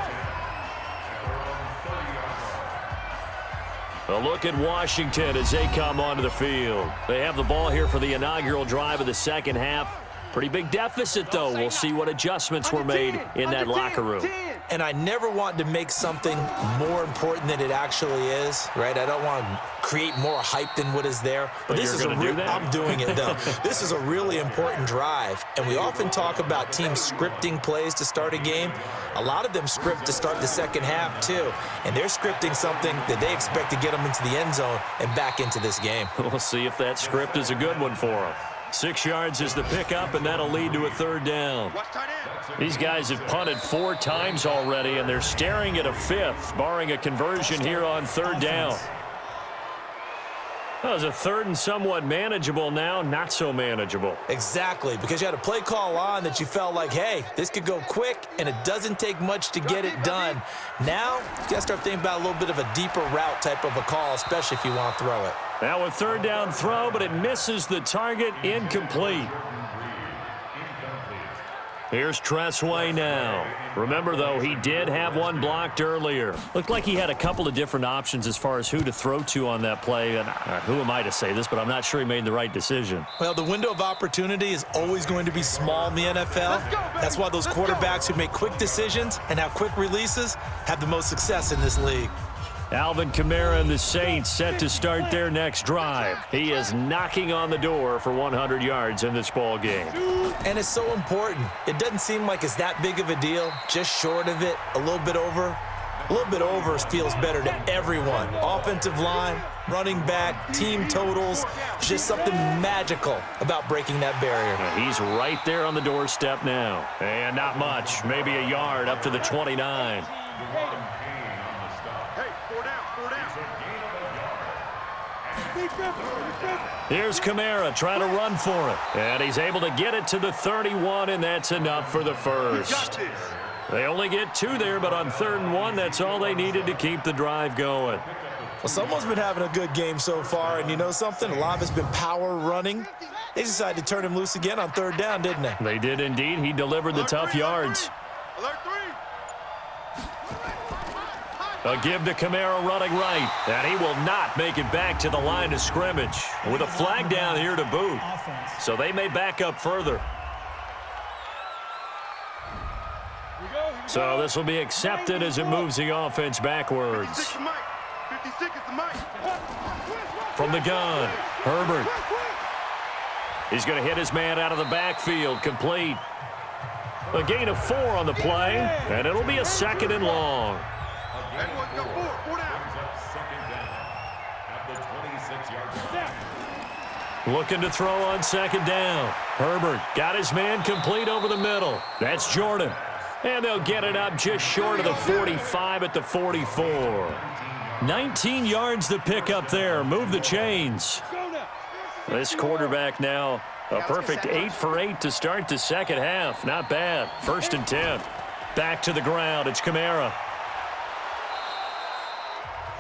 A look at Washington as they come onto the field. They have the ball here for the inaugural drive of the second half. Pretty big deficit, though. We'll see what adjustments were made in that locker room. And I never want to make something more important than it actually is, right? I don't want to create more hype than what is there. But this is a do that? I'm doing it, though. This is a really important drive. And we often talk about teams scripting plays to start a game. A lot of them script to start the second half, too. And they're scripting something that they expect to get them into the end zone and back into this game. We'll see if that script is a good one for them. 6 yards is the pickup, and that'll lead to a third down. Watch tight end. These guys have punted 4 times already, and they're staring at a 5th, barring a conversion here on third down. That was a third and somewhat manageable, now not so manageable. Exactly, because you had a play call on that you felt like, hey, this could go quick, and it doesn't take much to get it done. Now, you got to start thinking about a little bit of a deeper route type of a call, especially if you want to throw it. Now a third down throw, but it misses the target, incomplete. Here's Tre'quan now. Remember, though, he did have one blocked earlier. Looked like he had a couple of different options as far as who to throw to on that play. And who am I to say this, but I'm not sure he made the right decision. Well, the window of opportunity is always going to be small in the NFL. That's why those quarterbacks who make quick decisions and have quick releases have the most success in this league. Alvin Kamara and the Saints set to start their next drive. He is knocking on the door for 100 yards in this ball game. And it's so important. It doesn't seem like it's that big of a deal, just short of it, a little bit over. A little bit over feels better to everyone. Offensive line, running back, team totals, just something magical about breaking that barrier. He's right there on the doorstep now. And not much, maybe a yard up to the 29. Here's Kamara trying to run for it. And he's able to get it to the 31, and that's enough for the first. They only get 2 there, but on 3rd and 1, that's all they needed to keep the drive going. Well, someone's been having a good game so far, and you know something? A lot of it's been power running. They decided to turn him loose again on 3rd down, didn't they? They did indeed. He delivered the tough yards. Alert 3. A give to Kamara running right, and he will not make it back to the line of scrimmage with a flag down here to boot. So they may back up further. So this will be accepted as it moves the offense backwards. From the gun, Herbert. He's going to hit his man out of the backfield, complete. A gain of 4 on the play, and it'll be a 2nd and long. Looking to throw on 2nd down. Herbert got his man complete over the middle. That's Jordan. And they'll get it up just short of the 45 at the 44. 19 yards to pick up there. Move the chains. This quarterback now a perfect 8 for 8 to start the second half. Not bad. 1st and 10. Back to the ground. It's Kamara.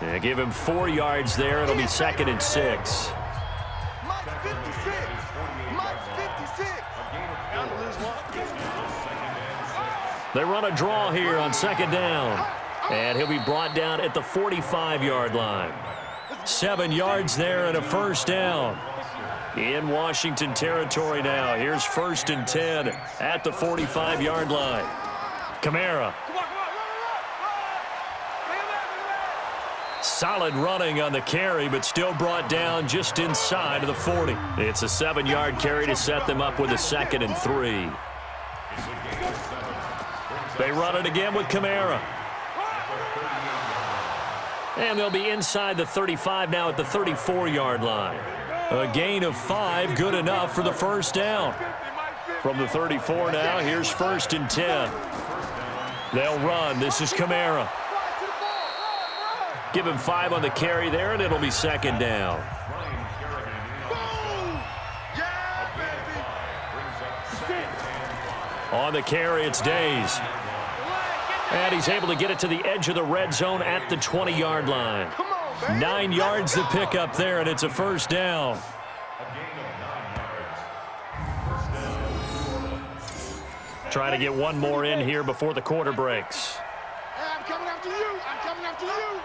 Yeah, give him 4 yards there. It'll be 2nd and 6. They run a draw here on 2nd down. And he'll be brought down at the 45-yard line. 7 yards there and a 1st down. In Washington territory now. Here's 1st and 10 at the 45-yard line. Kamara. Solid running on the carry, but still brought down just inside of the 40. It's a 7-yard carry to set them up with a 2nd and 3. They run it again with Kamara. And they'll be inside the 35 now at the 34-yard line. A gain of 5, good enough for the 1st down. From the 34 now, here's 1st and 10. They'll run. This is Kamara. Give him 5 on the carry there, and it'll be 2nd down. On the carry, it's Days. And he's able to get it to the edge of the red zone at the 20-yard line. 9 yards to pick up there, and it's a 1st down. Trying to get one more in here before the quarter breaks. I'm coming after you. I'm coming after you.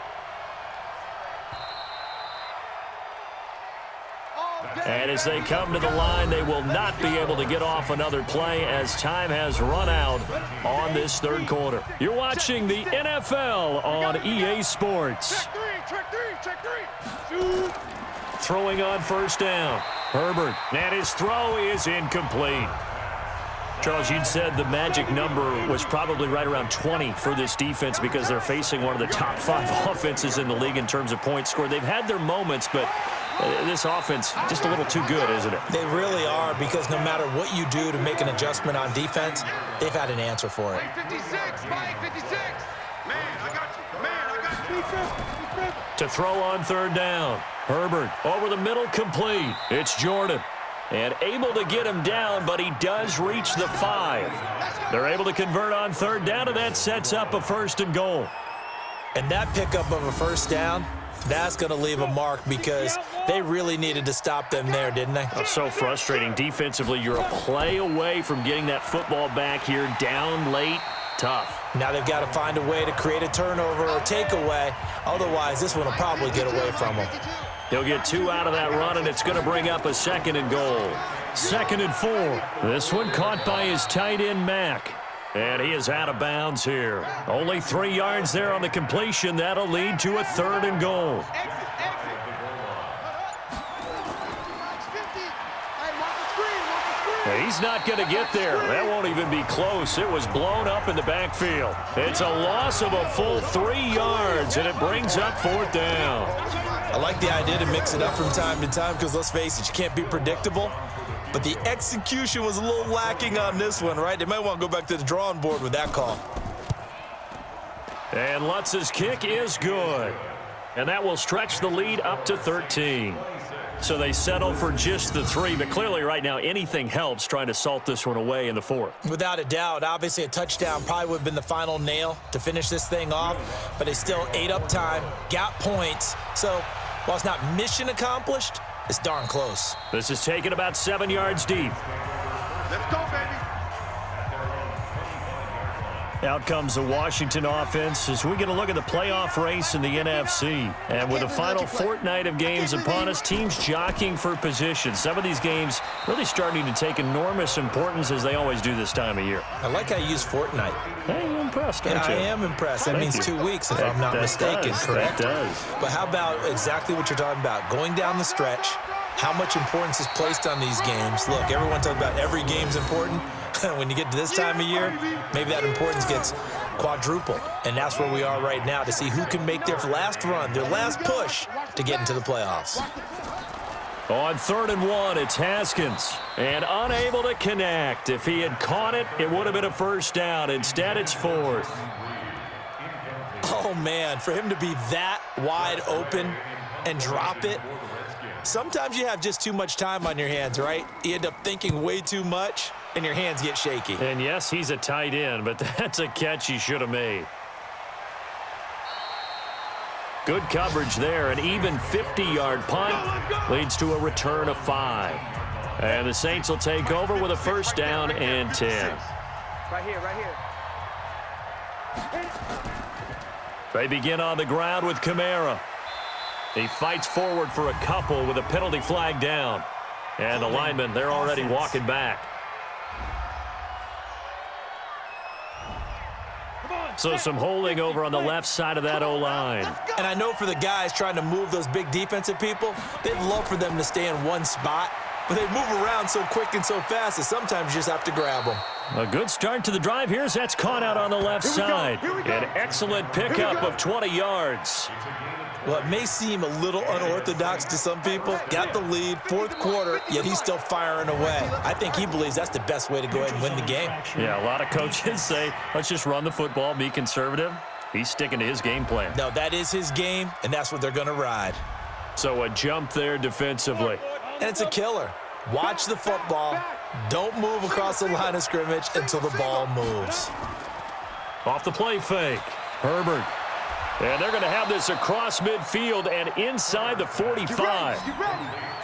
And as they come to the line, they will not be able to get off another play as time has run out on this 3rd quarter. You're watching the NFL on EA Sports. Check three. Throwing on 1st down. Herbert, and his throw is incomplete. Charles, you'd said the magic number was probably right around 20 for this defense because they're facing one of the top 5 offenses in the league in terms of points scored. They've had their moments, but This offense just a little too good, isn't it? They really are, because no matter what you do to make an adjustment on defense, they've had an answer for it. 56, Mike, 56. Man, I got you. Man, I got you. To throw on third down. Herbert over the middle, complete. It's Jordan. And able to get him down, but he does reach the 5. They're able to convert on third down, and that sets up a 1st and goal. And that pickup of a 1st down, that's going to leave a mark, because they really needed to stop them there, didn't they? Oh, so frustrating. Defensively, you're a play away from getting that football back here, down late. Tough. Now they've got to find a way to create a turnover or takeaway. Otherwise, this one will probably get away from them. He'll get 2 out of that run, and it's going to bring up a 2nd and goal. 2nd and 4. This one caught by his tight end, Mack. And he is out of bounds here. Only 3 yards there on the completion. That'll lead to a 3rd and goal. He's not going to get there. That won't even be close. It was blown up in the backfield. It's a loss of a full 3 yards, and it brings up 4th down. I like the idea to mix it up from time to time, because let's face it, you can't be predictable. But the execution was a little lacking on this one, right? They might want to go back to the drawing board with that call. And Lutz's kick is good. And that will stretch the lead up to 13. So they settle for just the 3, but clearly right now anything helps trying to salt this one away in the 4th. Without a doubt, obviously a touchdown probably would have been the final nail to finish this thing off, but they still ate up time, got points. So while it's not mission accomplished, it's darn close. This is taken about 7 yards deep. Let's go, baby. Out comes the Washington offense as we get a look at the playoff race in the NFC. And with the final fortnight of games upon us, teams jockeying for position. Some of these games really starting to take enormous importance, as they always do this time of year. I like how you use fortnight. Hey, you're impressed, aren't you? I am impressed. That means 2 weeks, if I'm not mistaken, correct? That does. But how about exactly what you're talking about? Going down the stretch, how much importance is placed on these games. Look, everyone talks about every game's important. When you get to this time of year, maybe that importance gets quadrupled. And that's where we are right now, to see who can make their last run, their last push to get into the playoffs. On 3rd and 1, it's Haskins. And unable to connect. If he had caught it, it would have been a 1st down. Instead, it's 4th. Oh, man, for him to be that wide open and drop it. Sometimes you have just too much time on your hands, right? You end up thinking way too much, and your hands get shaky. And yes, he's a tight end, but that's a catch he should have made. Good coverage there. An even 50-yard punt leads to a return of 5. And the Saints will take over with a 1st down and 10. Right here, right here. They begin on the ground with Kamara. He fights forward for a couple with a penalty flag down. And the linemen, they're already walking back. So some holding over on the left side of that O-line. And I know for the guys trying to move those big defensive people, they'd love for them to stay in one spot, but they move around so quick and so fast that sometimes you just have to grab them. A good start to the drive. Here's that's caught out on the left side. An excellent pickup of 20 yards. Well, it may seem a little unorthodox to some people. Got the lead, 4th quarter, yet he's still firing away. I think he believes that's the best way to go ahead and win the game. Yeah, a lot of coaches say, let's just run the football, be conservative. He's sticking to his game plan. No, that is his game, and that's what they're going to ride. So a jump there defensively. And it's a killer. Watch the football. Don't move across the line of scrimmage until the ball moves. Off the play fake. Herbert. And they're going to have this across midfield and inside the 45.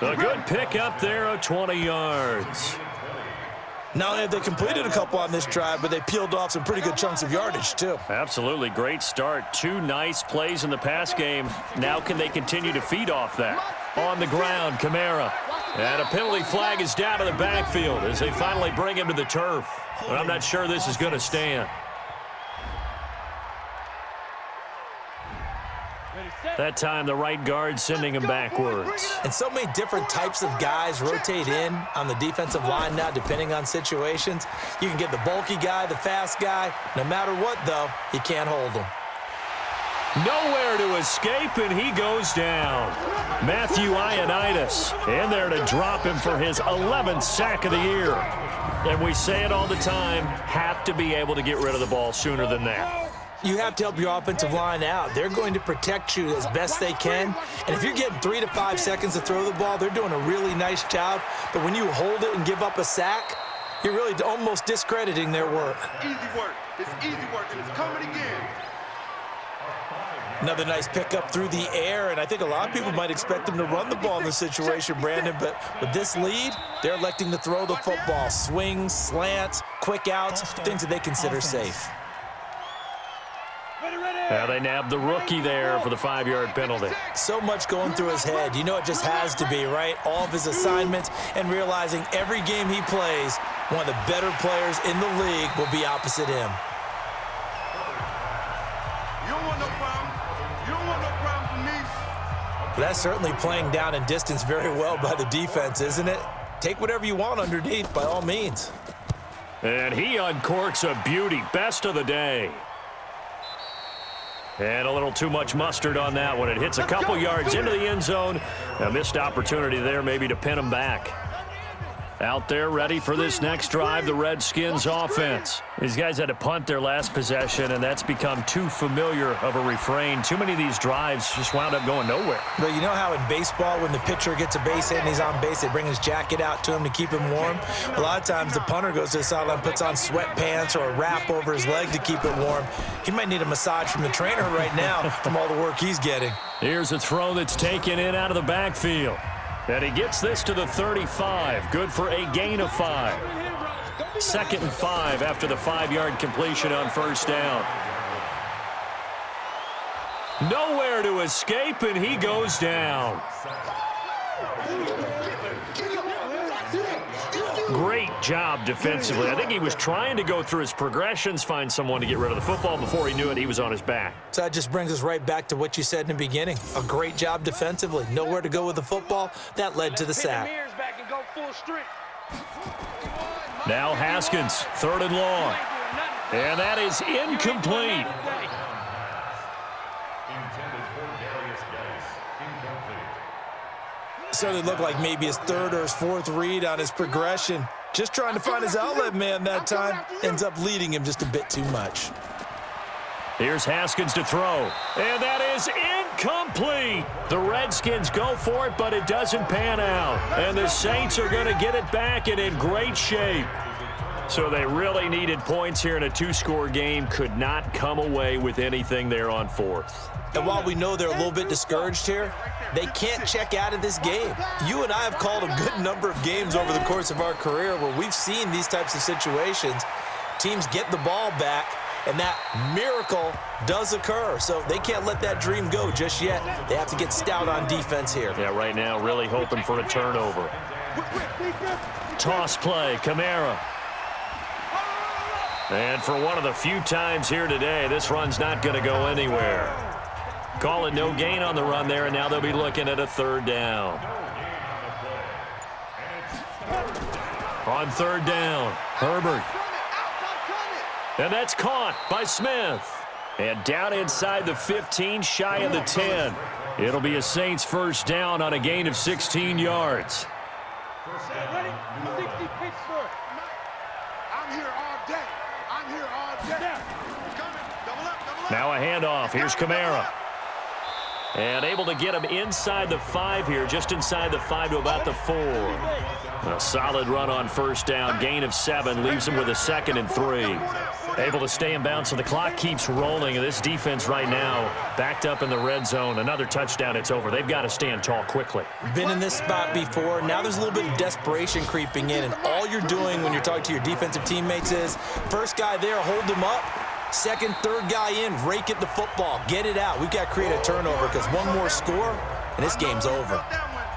A good pickup there of 20 yards. Not only have they completed a couple on this drive, but they peeled off some pretty good chunks of yardage, too. Absolutely. Great start. 2 nice plays in the pass game. Now can they continue to feed off that? On the ground, Kamara. And a penalty flag is down to the backfield as they finally bring him to the turf. But I'm not sure this is going to stand. That time, the right guard sending him backwards. And so many different types of guys rotate in on the defensive line now, depending on situations. You can get the bulky guy, the fast guy. No matter what, though, you can't hold them. Nowhere to escape, and he goes down. Matthew Ioannidis in there to drop him for his 11th sack of the year. And we say it all the time, have to be able to get rid of the ball sooner than that. You have to help your offensive line out. They're going to protect you as best they can. And if you're getting 3 to 5 seconds to throw the ball, they're doing a really nice job. But when you hold it and give up a sack, you're really almost discrediting their work. Easy work. It's easy work, and it's coming again. Another nice pickup through the air, and I think a lot of people might expect them to run the ball in this situation, Brandon, but with this lead, they're electing to throw the football. Swings, slants, quick outs, things that they consider safe. Now they nabbed the rookie there for the 5-yard penalty. So much going through his head. You know it just has to be, right? All of his assignments and realizing every game he plays, one of the better players in the league will be opposite him. You don't want no problem. You don't want no problem from me. But that's certainly playing down in distance very well by the defense, isn't it? Take whatever you want underneath, by all means. And he uncorks a beauty. Best of the day. And a little too much mustard on that one. It hits a couple yards into the end zone. A missed opportunity there maybe to pin him back. Out there ready for this next drive, the Redskins offense. These guys had to punt their last possession, and that's become too familiar of a refrain. Too many of these drives just wound up going nowhere. But you know how in baseball, when the pitcher gets a base hit and he's on base, they bring his jacket out to him to keep him warm? A lot of times the punter goes to the sideline, puts on sweatpants or a wrap over his leg to keep it warm. He might need a massage from the trainer right now from all the work he's getting. Here's a throw that's taken in out of the backfield. And he gets this to the 35. Good for a gain of 5. 2nd and 5 after the 5-yard completion on first down. Nowhere to escape, and he goes down. Great job defensively. I think he was trying to go through his progressions, find someone to get rid of the football. Before he knew it, he was on his back. So that just brings us right back to what you said in the beginning. A great job defensively. Nowhere to go with the football. That led to the sack. Now Haskins, 3rd and long. And that is incomplete. Certainly looked like maybe his 3rd or his 4th read on his progression. Just trying to find his outlet man that time. Ends up leading him just a bit too much. Here's Haskins to throw. And that is incomplete. The Redskins go for it, but it doesn't pan out. And the Saints are going to get it back and in great shape. So they really needed points here in a 2-score game. Could not come away with anything there on 4th. And while we know they're a little bit discouraged here, they can't check out of this game. You and I have called a good number of games over the course of our career where we've seen these types of situations. Teams get the ball back, and that miracle does occur. So they can't let that dream go just yet. They have to get stout on defense here. Yeah, right now really hoping for a turnover. Toss play, Kamara. And for one of the few times here today, this run's not going to go anywhere. Call it no gain on the run there, and now they'll be looking at a 3rd down. On 3rd down, Herbert. And that's caught by Smith. And down inside the 15, shy of the 10. It'll be a Saints 1st down on a gain of 16 yards. Now a handoff. Here's Kamara. And able to get him inside the 5 here, just inside the 5 to about the 4. A solid run on 1st down. Gain of 7 leaves him with a 2nd and 3. Able to stay in bounds, so the clock keeps rolling. And this defense right now backed up in the red zone. Another touchdown, it's over. They've got to stand tall quickly. Been in this spot before. Now there's a little bit of desperation creeping in. And all you're doing when you're talking to your defensive teammates is, first guy there, hold him up. 2nd, 3rd guy in, rake at the football. Get it out. We've got to create a turnover because one more score, and this game's over.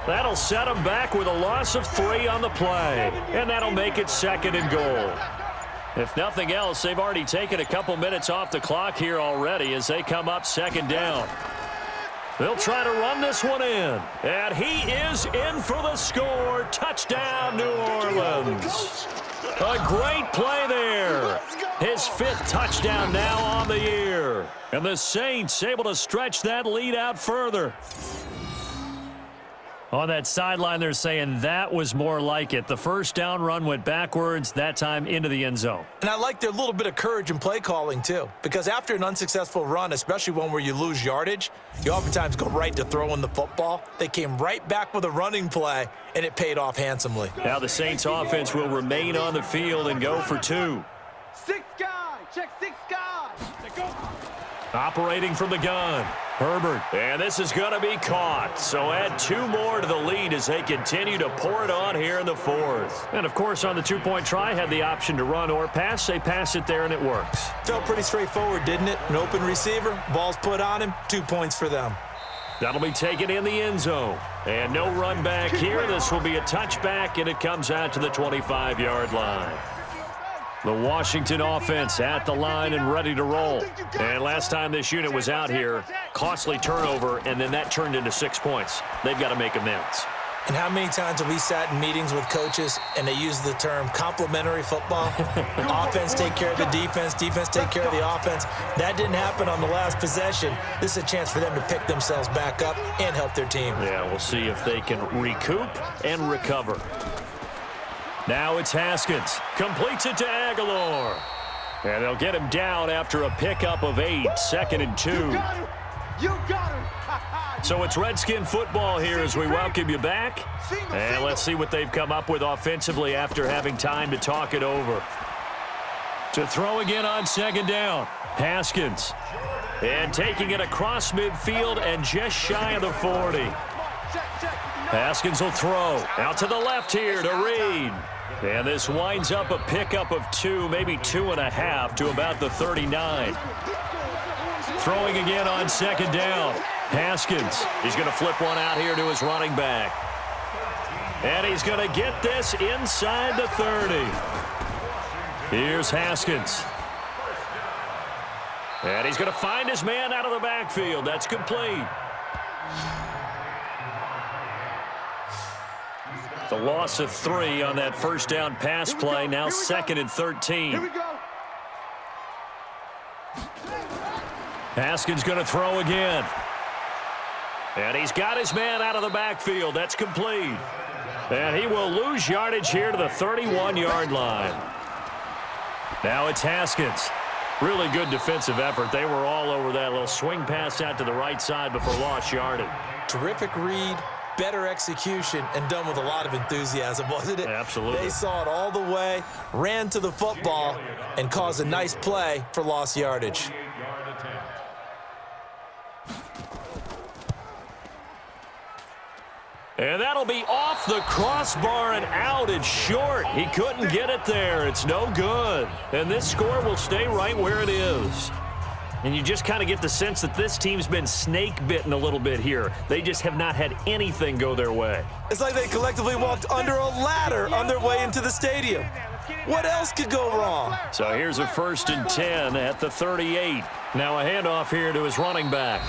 That'll set them back with a loss of 3 on the play. And that'll make it 2nd and goal. If nothing else, they've already taken a couple minutes off the clock here already as they come up 2nd down. They'll try to run this one in. And he is in for the score. Touchdown, New Orleans. A great play there. His 5th touchdown now on the year. over. And the Saints able to stretch that lead out further. On that sideline, they're saying that was more like it. The first down run went backwards, that time into the end zone. And I like their little bit of courage in play calling, too. Because after an unsuccessful run, especially one where you lose yardage, you oftentimes go right to throwing the football. They came right back with a running play, and it paid off handsomely. Now the Saints offense will remain on the field and go for 2. 6 guys. Check 6 guys. They go. Operating from the gun, Herbert. And this is going to be caught. So add 2 more to the lead as they continue to pour it on here in the 4th. And, of course, on the 2-point try, had the option to run or pass. They pass it there, and it works. Felt pretty straightforward, didn't it? An open receiver, ball's put on him, 2 points for them. That'll be taken in the end zone. And no run back here. This will be a touchback, and it comes out to the 25-yard line. The Washington offense at the line and ready to roll. And last time this unit was out here, costly turnover, and then that turned into 6 points. They've got to make amends. And how many times have we sat in meetings with coaches and they use the term complementary football? Offense take care of the defense, defense take care of the offense. That didn't happen on the last possession. This is a chance for them to pick themselves back up and help their team. Yeah, we'll see if they can recoup and recover. Now it's Haskins. Completes it to Aguilar. And they'll get him down after a pickup of 8. 2nd and 2. You got her. You got her. So it's Redskin football here as we welcome you back. And let's see what they've come up with offensively after having time to talk it over. To throw again on 2nd down. Haskins. And taking it across midfield and just shy of the 40. Haskins will throw. Out to the left here to Reed. And this winds up a pickup of 2, maybe 2.5 to about the 39. Throwing again on 2nd down. Haskins. He's going to flip one out here to his running back. And he's going to get this inside the 30. Here's Haskins. And he's going to find his man out of the backfield. That's complete. The loss of 3 on that first down pass play. Now 2nd and 13. Here we go. Haskins going to throw again. And he's got his man out of the backfield. That's complete. And he will lose yardage here to the 31-yard line. Now it's Haskins. Really good defensive effort. They were all over that little swing pass out to the right side before lost yardage. Terrific read, better execution, and done with a lot of enthusiasm, wasn't it? Absolutely. They saw it all the way, ran to the football, and caused a nice play for lost yardage. And that'll be off the crossbar and out. It's short. He couldn't get it there. It's no good. And this score will stay right where it is. And you just kind of get the sense that this team's been snake-bitten a little bit here. They just have not had anything go their way. It's like they collectively walked under a ladder on their way into the stadium. What else could go wrong? So here's a 1st and 10 at the 38. Now a handoff here to his running back.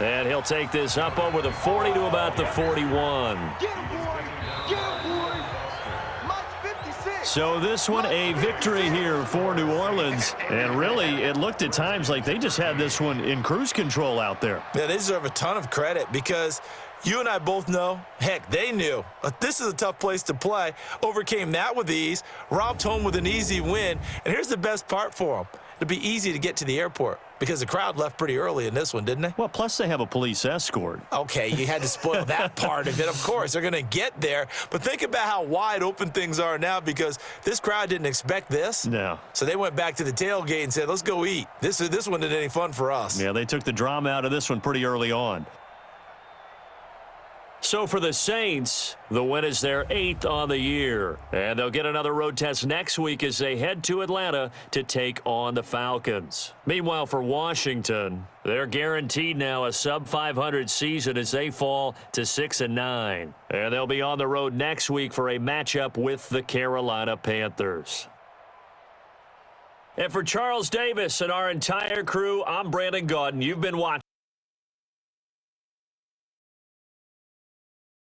And he'll take this up over the 40 to about the 41. Get him, boy. Get him, boy. Mike 56. So this one a victory here for New Orleans. And really, it looked at times like they just had this one in cruise control out there. Yeah, they deserve a ton of credit because you and I both know, heck, they knew. This is a tough place to play. Overcame that with ease, robbed home with an easy win. And here's the best part for them. It'll be easy to get to the airport because the crowd left pretty early in this one, didn't they? Well, plus they have a police escort. Okay, you had to spoil that part of it. Of course, they're going to get there. But think about how wide open things are now because this crowd didn't expect this. No. So they went back to the tailgate and said, let's go eat. This one isn't any fun for us. Yeah, they took the drama out of this one pretty early on. So for the Saints, the win is their 8th on the year. And they'll get another road test next week as they head to Atlanta to take on the Falcons. Meanwhile, for Washington, they're guaranteed now a sub-500 season as they fall to 6-9. And they'll be on the road next week for a matchup with the Carolina Panthers. And for Charles Davis and our entire crew, I'm Brandon Gaudin. You've been watching.